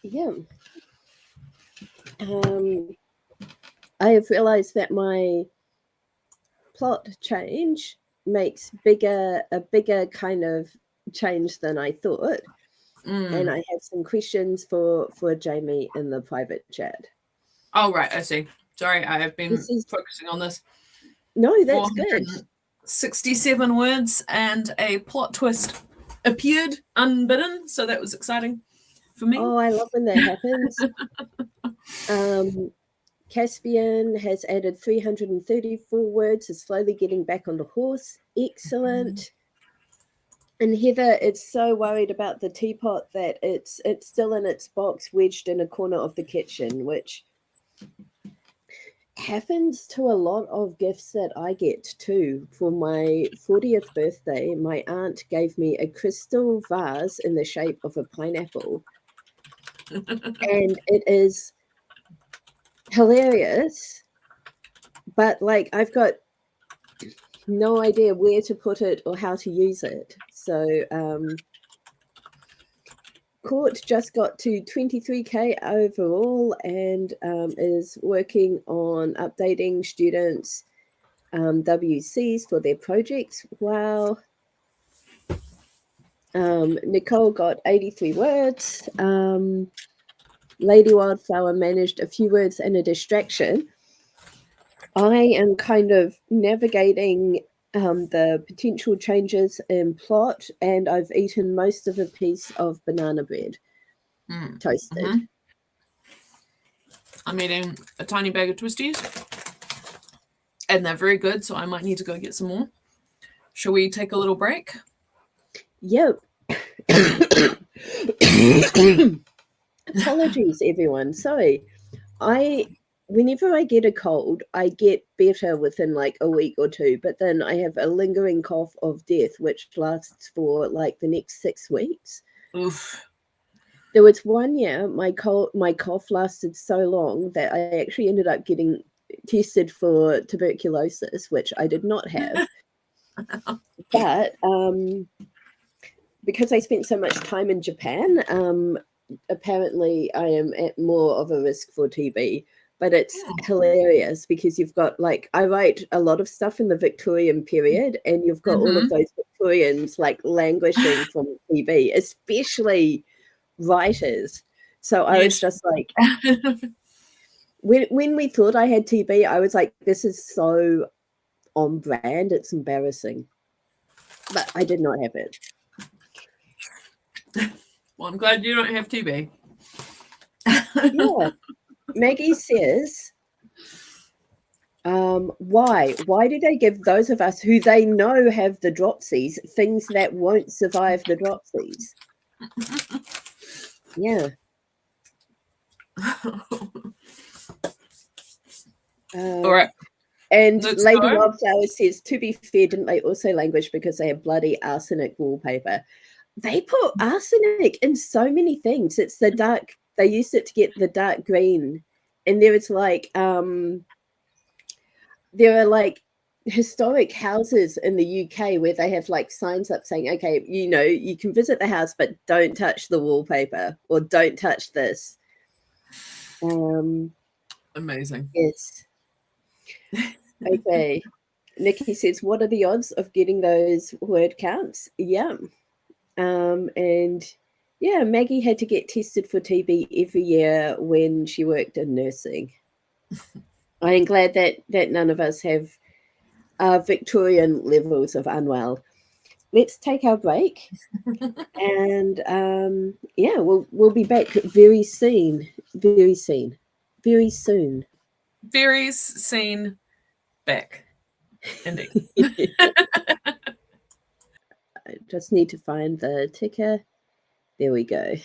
Yeah. I have realized that my plot change makes a bigger kind of change than I thought. And I have some questions for Jamie in the private chat. Oh, right, I see. Sorry, I have been This is focusing on this. no, that's good. 467 words and a plot twist appeared unbidden, so that was exciting for me. Oh, I love when that happens. Caspian has added 334 words, is slowly getting back on the horse. Excellent. And Heather is so worried about the teapot that it's still in its box, wedged in a corner of the kitchen, which happens to a lot of gifts that I get too. For my 40th birthday, my aunt gave me a crystal vase in the shape of a pineapple. And it is hilarious, but like I've got no idea where to put it or how to use it. So Court just got to 23K overall and is working on updating students' WCs for their projects. Wow. Nicole got 83 words. Lady Wildflower managed a few words and a distraction. I am kind of navigating the potential changes in plot, and I've eaten most of a piece of banana bread, toasted. I'm eating a tiny bag of twisties, and they're very good, so I might need to go get some more. Shall we take a little break? Yep. Apologies, everyone. Sorry. Whenever I get a cold, I get better within like a week or two, but then I have a lingering cough of death, which lasts for like the next 6 weeks. Oof. There was one year my cough lasted so long that I actually ended up getting tested for tuberculosis, which I did not have. But because I spent so much time in Japan, apparently I am at more of a risk for TB. But it's hilarious because you've got like I write a lot of stuff in the Victorian period, and you've got all of those Victorians like languishing from TB, especially writers. So I was just like, when we thought I had TB, I was like, this is so on brand. It's embarrassing, but I did not have it. Well, I'm glad you don't have TB. Yeah. Maggie says, why do they give those of us who they know have the dropsies things that won't survive the dropsies? Yeah. All right. And Let's Lady go. Wildflower says, to be fair, didn't they also languish because they have bloody arsenic wallpaper? They put arsenic in so many things. It's the dark, they used it to get the dark green. And there was like, there are like historic houses in the UK where they have like signs up saying, okay, you know, you can visit the house, but don't touch the wallpaper or don't touch this. Amazing. Yes. Okay. Nikki says, what are the odds of getting those word counts? Yeah. And yeah, Maggie had to get tested for TB every year when she worked in nursing. I am glad that none of us have Victorian levels of unwell. Let's take our break, and yeah, we'll be back very soon, very soon, very soon. Very seen back. Indeed. I just need to find the ticker. There we go.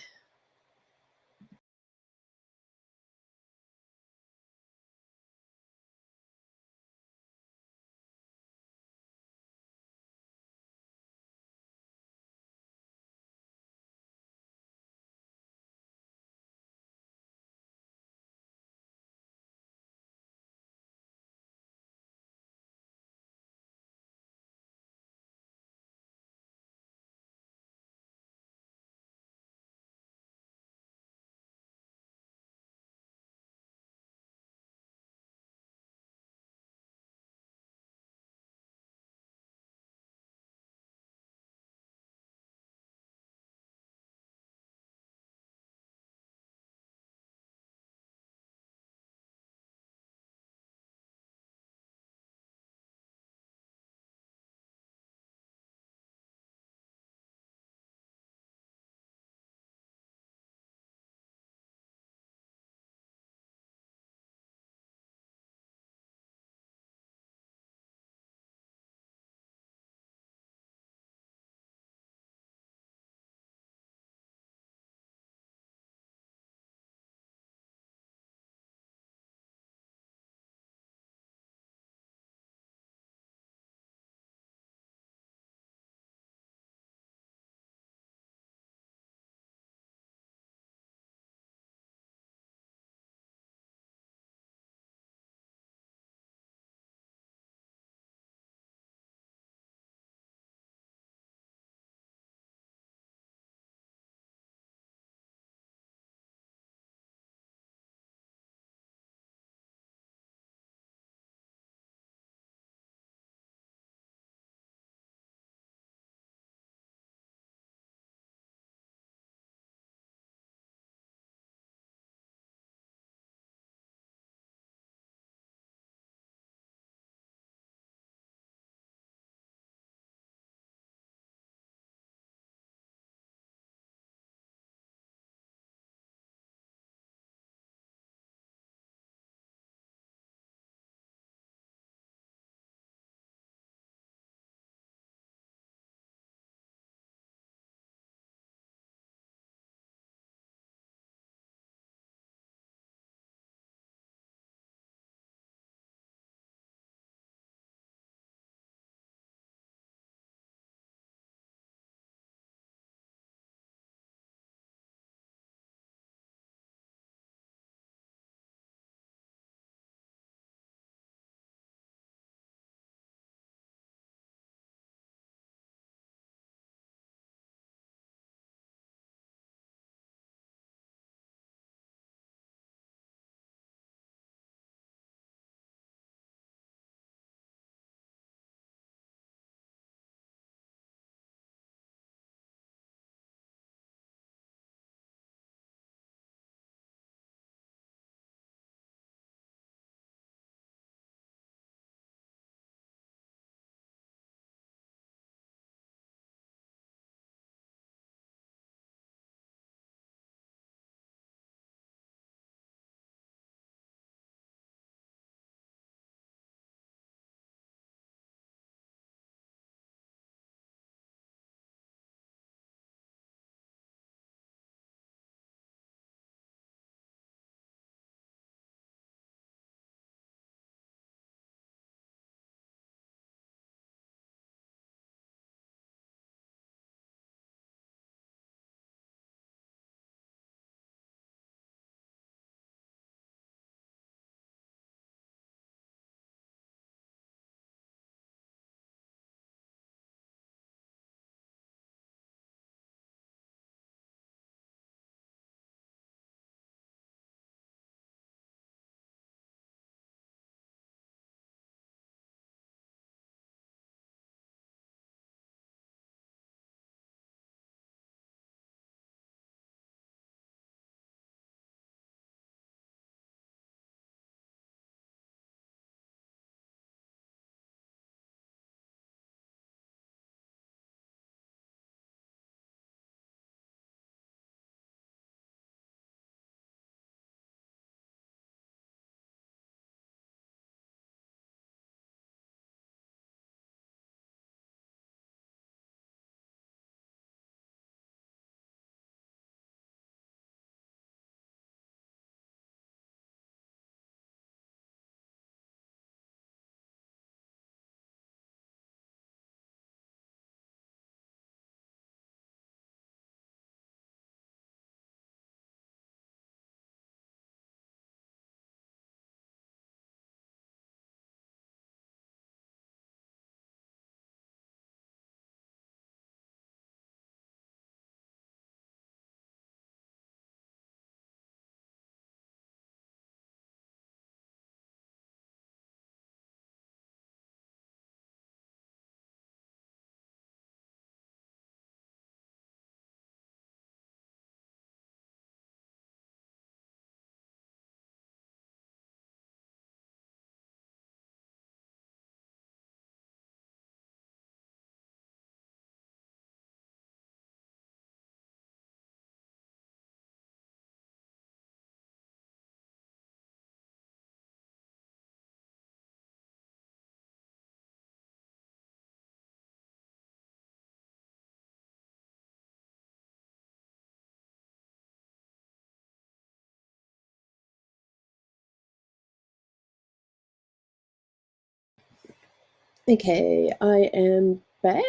Okay, I am back.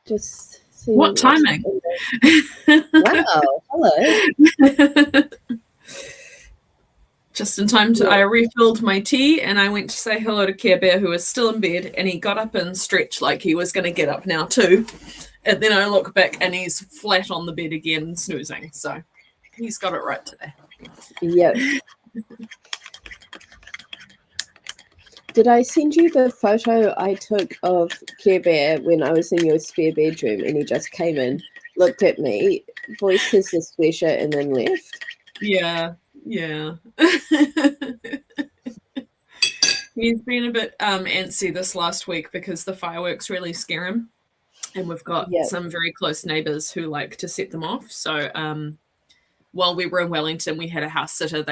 Just seeing What what's timing? happened. Wow, hello. Just in time to, Yeah. I refilled my tea and I went to say hello to Care Bear, who was still in bed, and he got up and stretched like he was going to get up now too. And then I look back and he's flat on the bed again, snoozing. So he's got it right today. Yep. Did I send you the photo I took of Care Bear when I was in your spare bedroom and he just came in, looked at me, voiced his displeasure, and then left? Yeah. He's been a bit antsy this last week because the fireworks really scare him. And we've got Yep. some very close neighbours who like to set them off. So while we were in Wellington, we had a house sitter.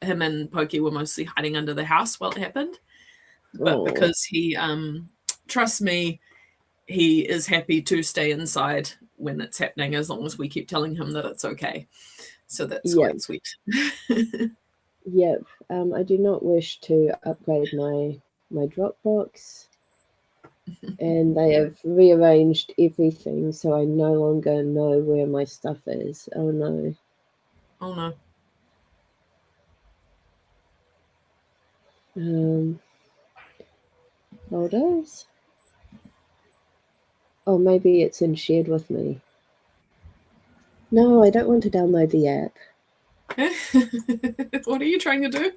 Him and Pokey were mostly hiding under the house while it happened. But because he trusts me, he is happy to stay inside when it's happening, as long as we keep telling him that it's okay. So that's quite sweet. Yep. I do not wish to upgrade my Dropbox, and they have rearranged everything, so I no longer know where my stuff is. Oh no. Oh no. Folders. Oh, maybe it's in shared with me. No, I don't want to download the app. What are you trying to do?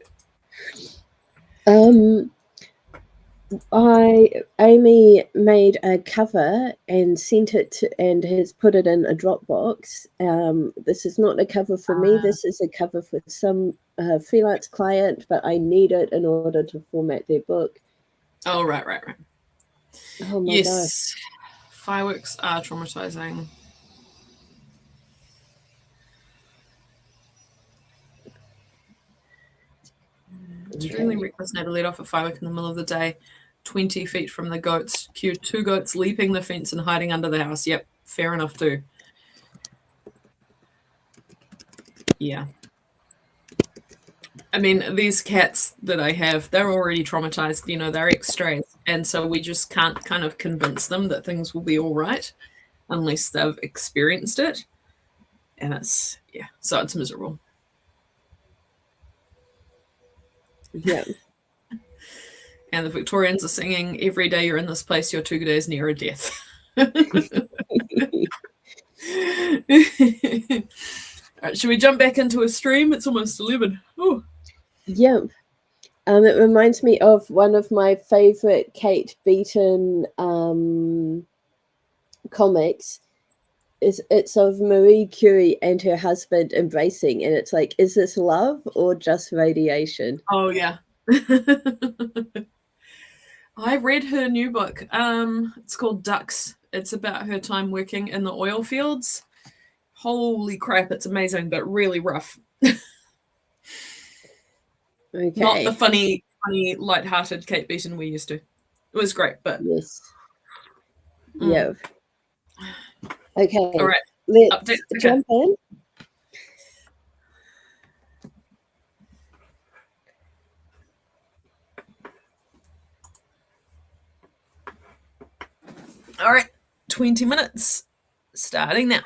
Amy made a cover and sent it to, and has put it in a Dropbox. This is not a cover for me. This is a cover for some freelance client, but I need it in order to format their book. Oh, right. Oh my yes. Fireworks are traumatizing. It's really reckless now to let off a firework in the middle of the day, 20 feet from the goats. Cue 2 goats leaping the fence and hiding under the house. Yep, fair enough too. Yeah. I mean, these cats that I have, they're already traumatized, they're ex-strays. And so we just can't kind of convince them that things will be all right unless they've experienced it. And it's miserable. Yeah. And the Victorians are singing, "Every day you're in this place, you're 2 days nearer death." All right, should we jump back into a stream? It's almost 11. Ooh. Yep. It reminds me of one of my favorite Kate Beaton comics. It's of Marie Curie and her husband embracing, and it's like, is this love or just radiation? Oh yeah. I read her new book. It's called Ducks. It's about her time working in the oil fields. Holy crap, it's amazing, but really rough. Okay. Not the funny, light-hearted Kate Beaton we used to. It was great, but yes. Yeah. Okay. All right. Let's jump in. All right. 20 minutes starting now.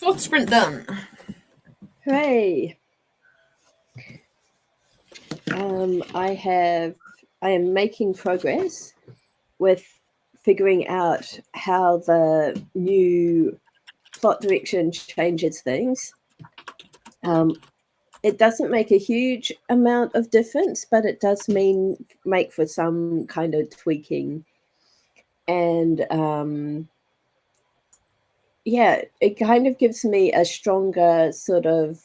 4th sprint done. Hooray! I am making progress with figuring out how the new plot direction changes things. It doesn't make a huge amount of difference, but it does make for some kind of tweaking. And yeah, it kind of gives me a stronger sort of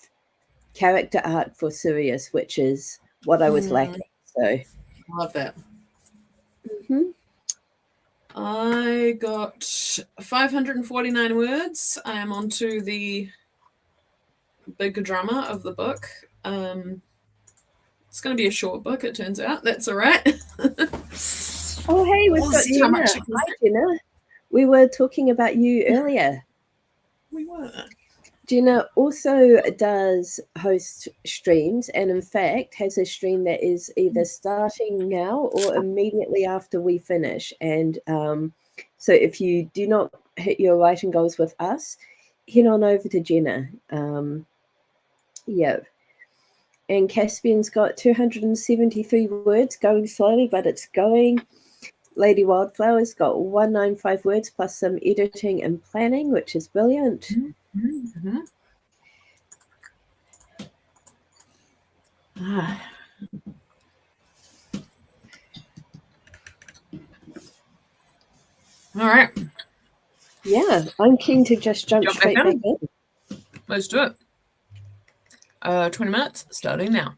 character arc for Sirius, which is what I was lacking. So Love that. mhm. I got 549 words. I am on to the big drama of the book. It's going to be a short book, it turns out. That's all right. Oh, hey, we've got Jenna. Hi, Jenna. We were talking about you earlier. We were. Jenna also does host streams, and in fact has a stream that is either starting now or immediately after we finish. And so if you do not hit your writing goals with us, head on over to Jenna. Yeah. And Caspian's got 273 words, going slowly, but it's going. Lady Wildflower's got 195 words plus some editing and planning, which is brilliant. Mm-hmm. All right. Yeah, I'm keen to just jump straight back in. Let's do it. 20 minutes, starting now.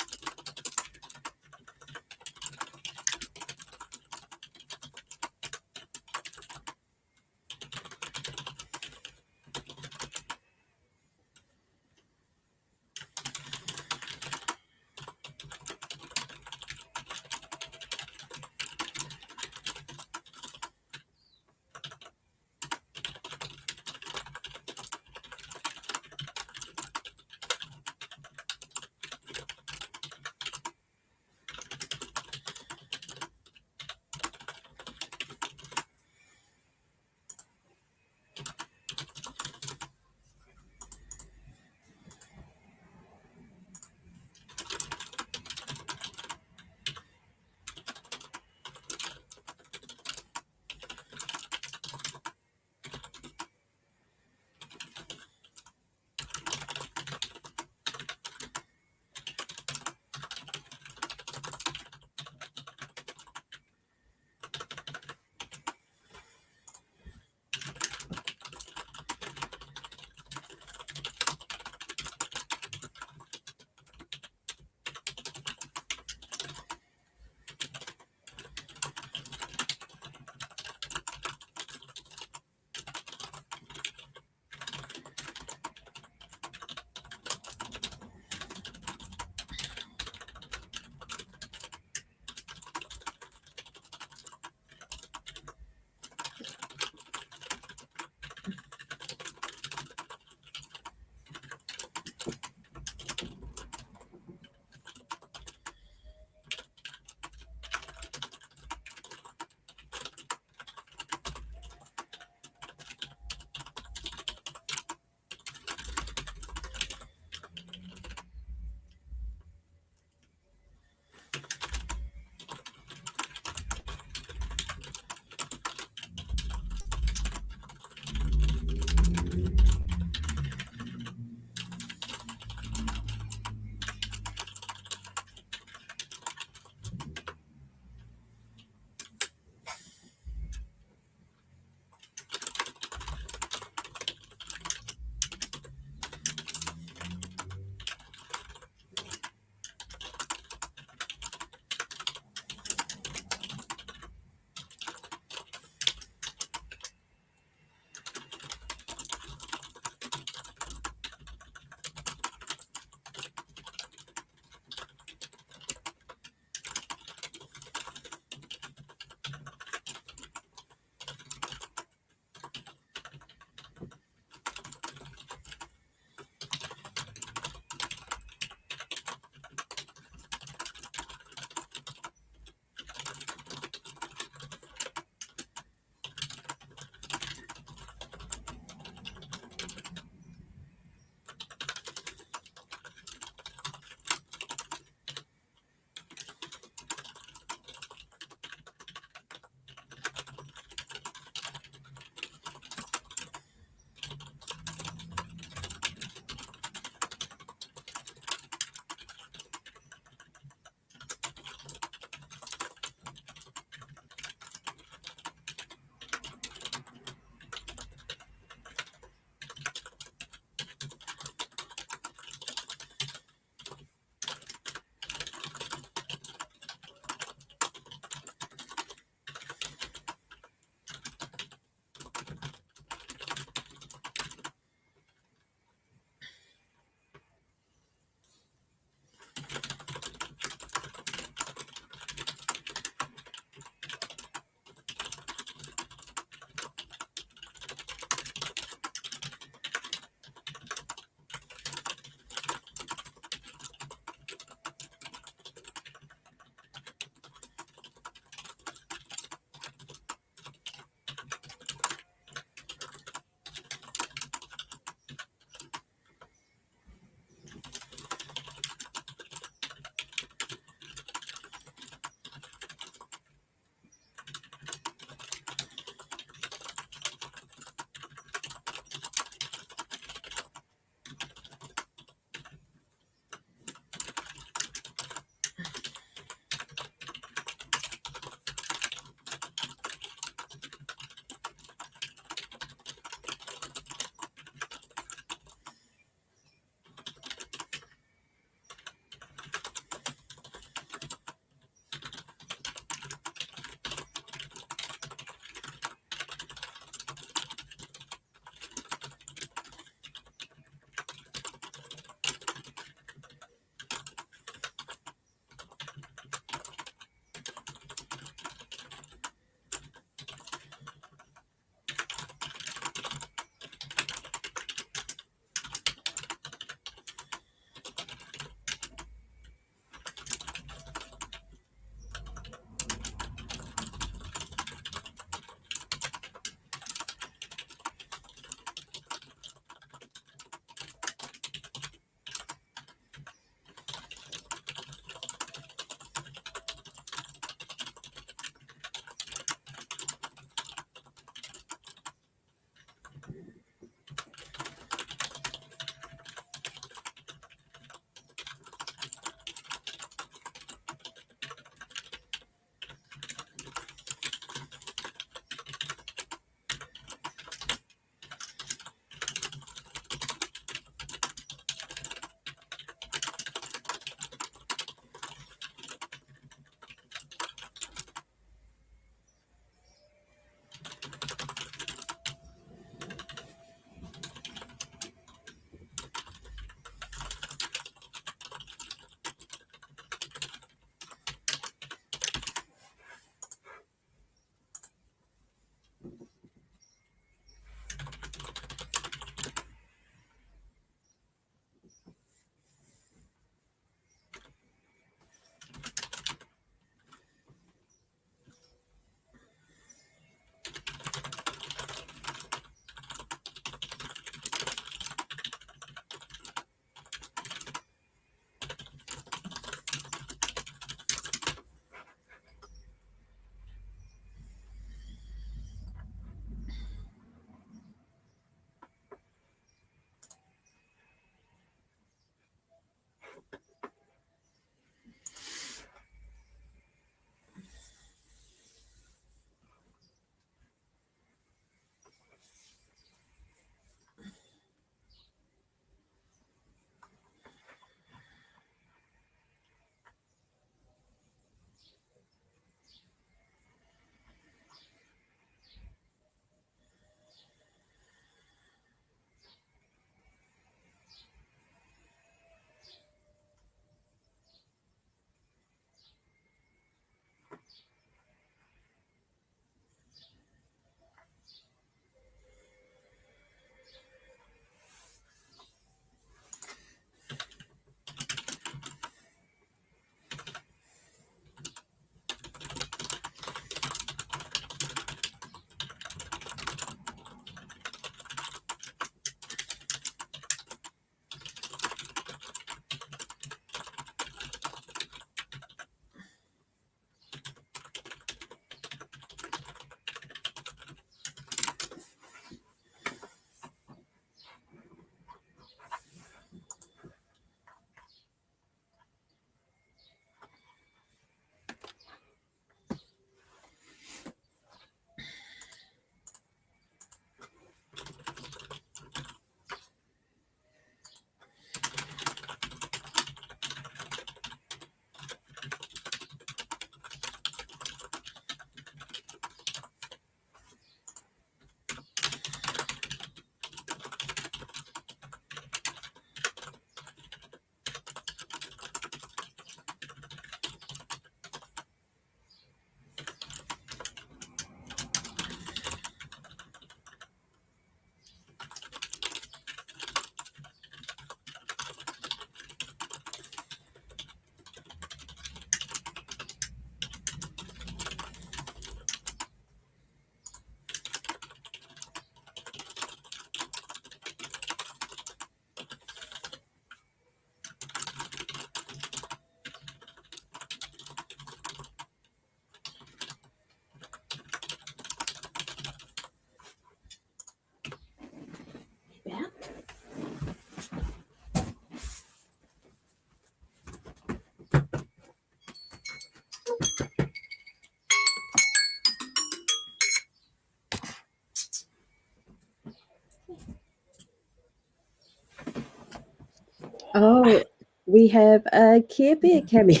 Oh, we have a Care Bear cameo.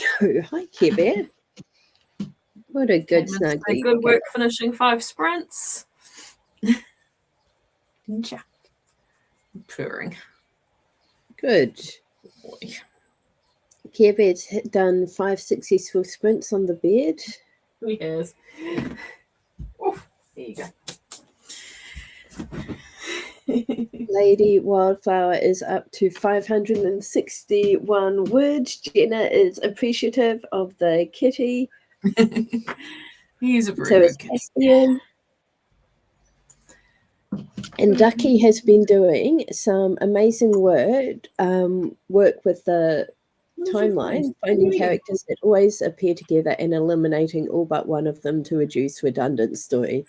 Hi, Care Bear. What a good snuggly. Good work finishing 5 sprints. Didn't ya? Purring. Good. Boy. Care Bear's done 5 successful sprints on the bed. He has. Oof, there you go. Lady Wildflower is up to 561 words. Jenna is appreciative of the kitty. He's a very good kid. Caspian. And Ducky has been doing some amazing work with the timeline, finding characters that always appear together and eliminating all but one of them to reduce redundant story.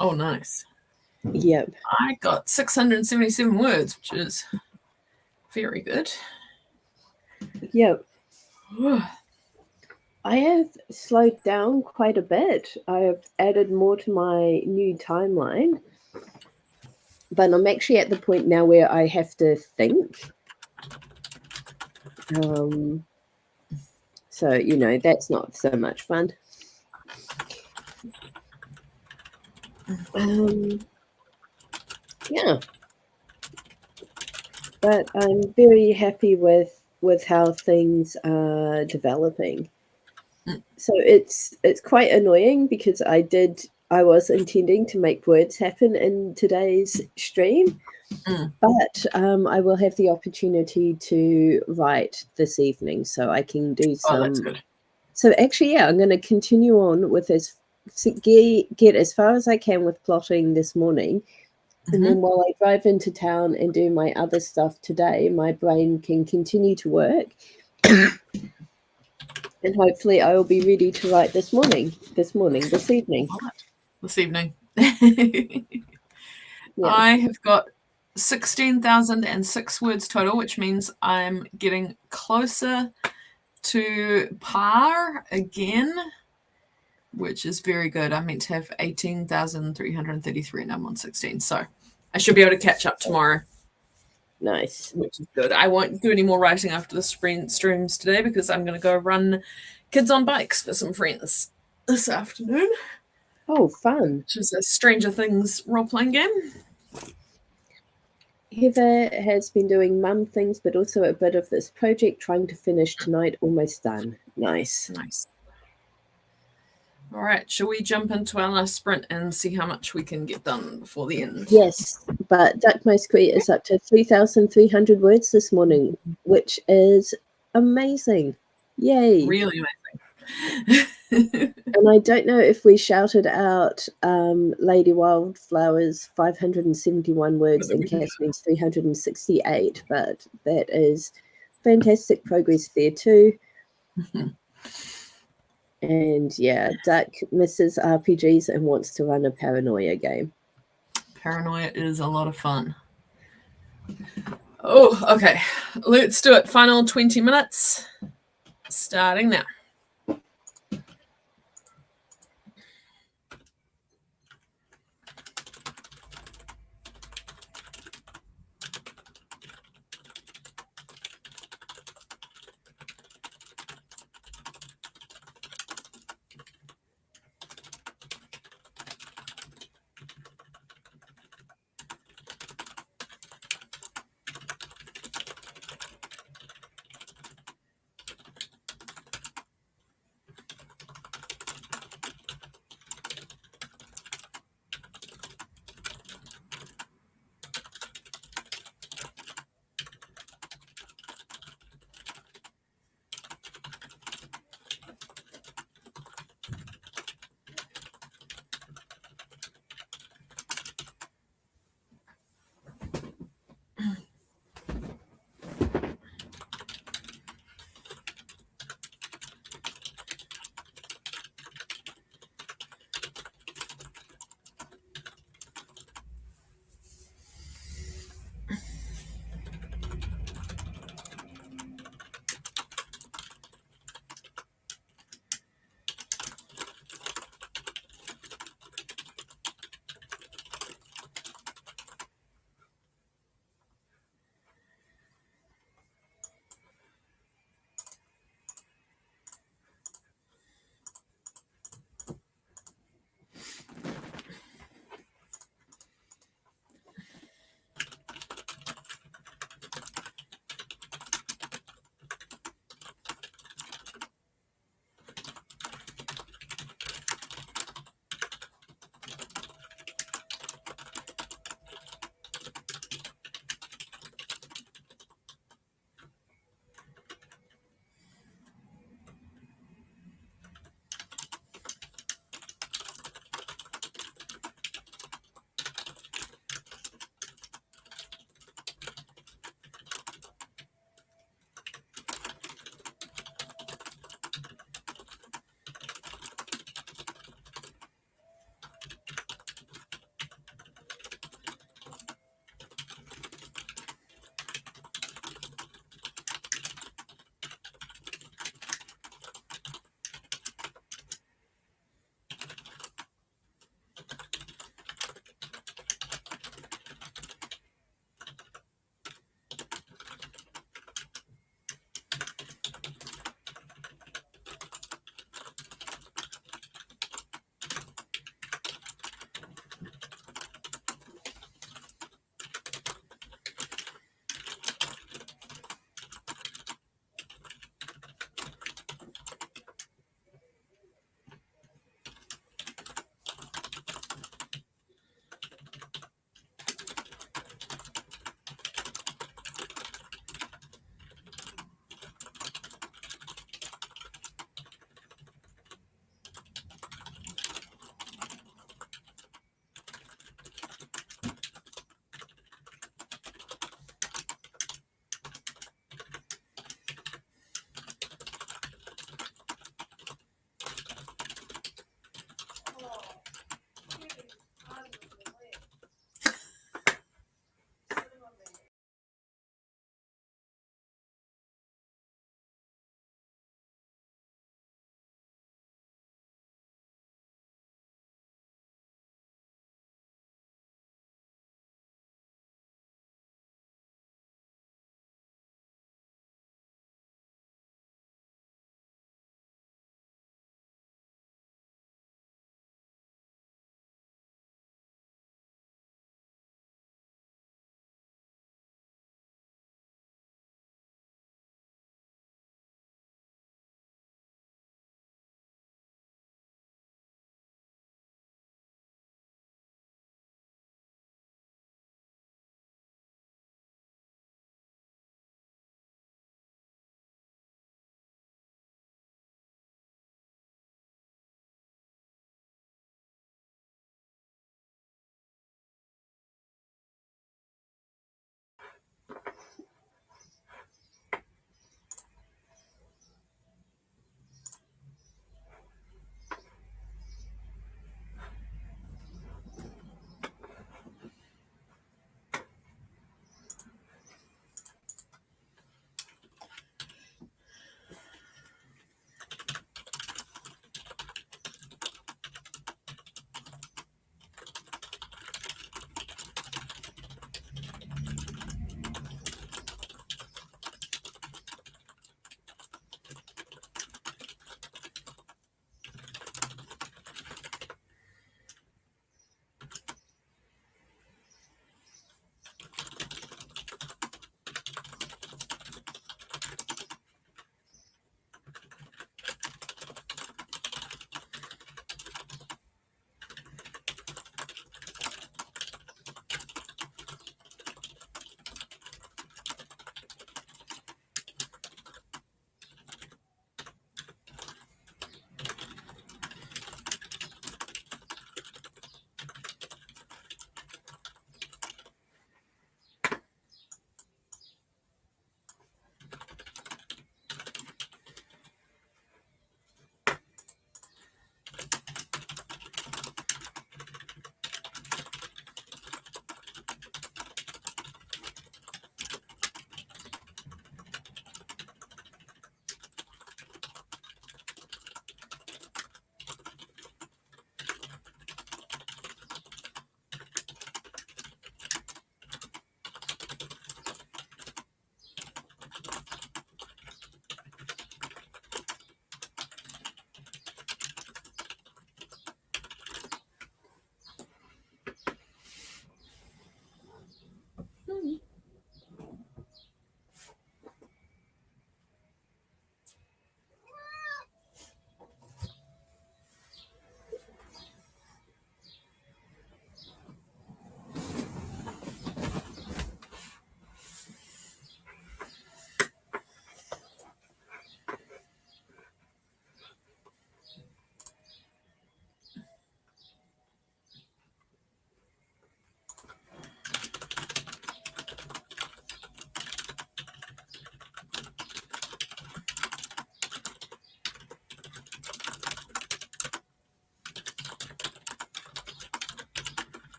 Oh, nice. Yep. I got 677 words, which is very good. Yep. I have slowed down quite a bit. I have added more to my new timeline. But I'm actually at the point now where I have to think. So, that's not so much fun. Yeah. But I'm very happy with how things are developing. So it's quite annoying because I was intending to make words happen in today's stream, but I will have the opportunity to write this evening, so I can do some. Oh, that's good. So actually, yeah, I'm going to continue on with get as far as I can with plotting this morning. And then while I drive into town and do my other stuff today, my brain can continue to work. And hopefully I will be ready to write this evening. This evening. Yeah. I have got 16,006 words total, which means I'm getting closer to par again, which is very good. I meant to have 18,333 and I'm on 16. So I should be able to catch up tomorrow. Nice. Which is good. I won't do any more writing after the streams today because I'm going to go run Kids on Bikes for some friends this afternoon. Oh, fun. Which is a Stranger Things role-playing game. Heather has been doing mum things, but also a bit of this project, trying to finish tonight, almost done. Nice. All right, shall we jump into our last sprint and see how much we can get done before the end? Yes, but Duck My Squee is up to 3,300 words this morning, which is amazing. Yay. Really amazing. And I don't know if we shouted out Lady Wildflower's 571 words and Caspian's 368, but that is fantastic progress there too. And yeah, Duck misses RPGs and wants to run a Paranoia game. Paranoia is a lot of fun. Oh, okay. Let's do it. Final 20 minutes. Starting now.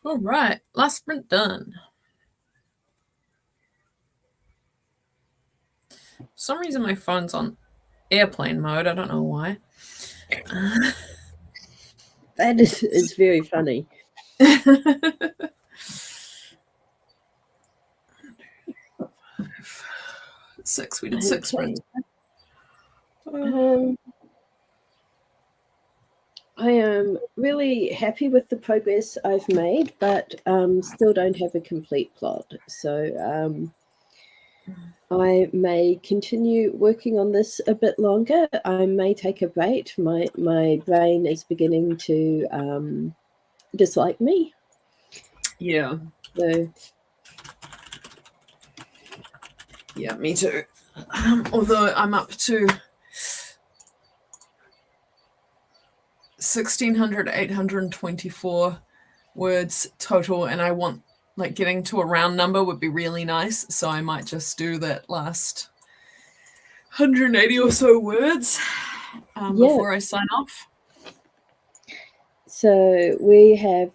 All right, last sprint done. For some reason my phone's on airplane mode. I don't know why. That is very funny. 6. We did 6 sprints. I am really happy with the progress I've made, but still don't have a complete plot. So I may continue working on this a bit longer. I may take a break. My brain is beginning to dislike me. Yeah. So yeah, me too. Although I'm up to 1,824 words total, and I want, like, getting to a round number would be really nice, so I might just do that last 180 or so words before I sign off. So we have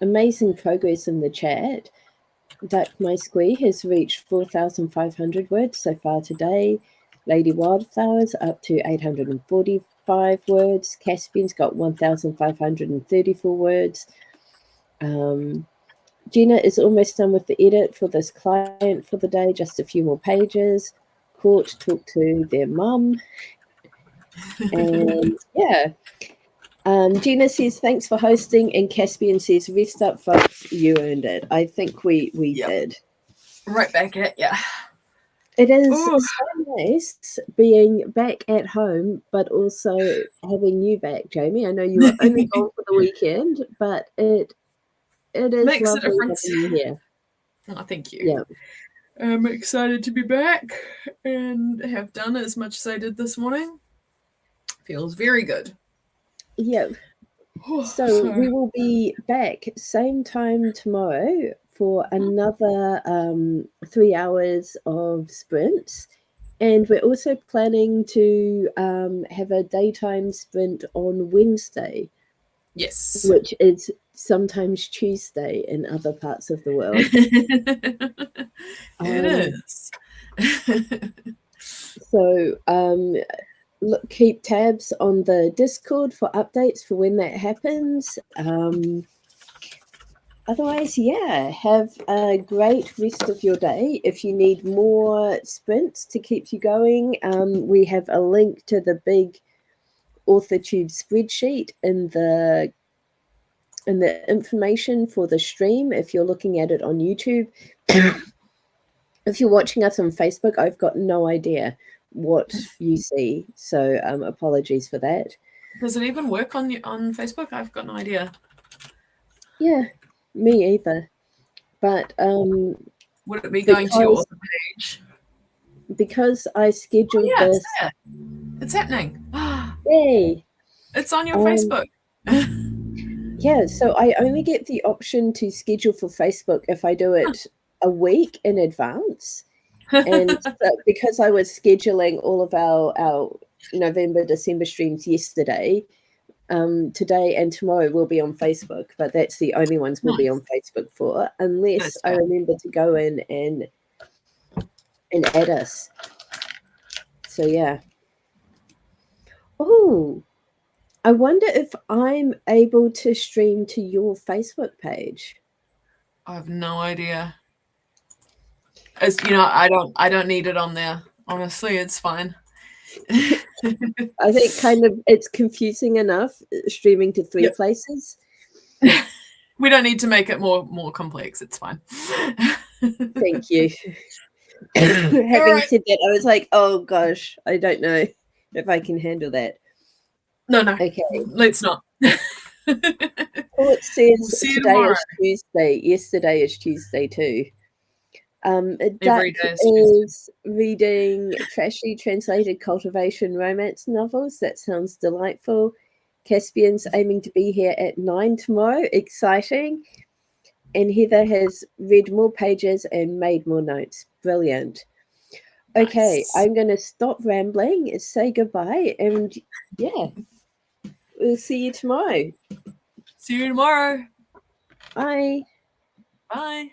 amazing progress in the chat. Duck My Squee has reached 4,500 words so far today. Lady Wildflowers up to 845 words. Caspian's got 1,534 words. Gina is almost done with the edit for this client for the day, just a few more pages. Court talked to their mum. And yeah. Gina says, thanks for hosting, and Caspian says, rest up, folks, you earned it. I think we did. Right back at ya. It is so nice being back at home, but also having you back, Jamie. I know you were only gone for the weekend, but it is Makes lovely a difference. having you here. Oh, thank you. Yeah. I'm excited to be back and have done as much as I did this morning. Feels very good. Yeah. So we will be back same time tomorrow for another 3 hours of sprints. And we're also planning to have a daytime sprint on Wednesday. Yes. Which is sometimes Tuesday in other parts of the world. It is. So keep tabs on the Discord for updates for when that happens. Otherwise, yeah, have a great rest of your day. If you need more sprints to keep you going, we have a link to the big AuthorTube spreadsheet in the information for the stream if you're looking at it on YouTube. If you're watching us on Facebook, I've got no idea what you see, so apologies for that. Does it even work on Facebook? I've got no idea. Yeah, me either. But would it be going to your author page? Because I scheduled this. It's happening. Yay! It's on your Facebook. Yeah, so I only get the option to schedule for Facebook if I do it a week in advance. And because I was scheduling all of our November, December streams yesterday, today and tomorrow will be on Facebook, but that's the only ones we'll be on Facebook for, unless I remember to go in and add us. So yeah. Oh, I wonder if I'm able to stream to your Facebook page. I have no idea. As you know, I don't need it on there. Honestly, it's fine. I think kind of it's confusing enough streaming to 3 places. We don't need to make it more complex. It's fine. Thank you. Having said that, I was like, oh gosh, I don't know if I can handle that. No. Okay. Let's not. It says today is Tuesday. Yesterday is Tuesday too. Duck is reading trashy translated cultivation romance novels. That sounds delightful. Caspian's aiming to be here at 9 tomorrow. Exciting. And Heather has read more pages and made more notes. Brilliant. Okay, nice. I'm going to stop rambling, say goodbye, and yeah, we'll see you tomorrow. See you tomorrow. Bye. Bye.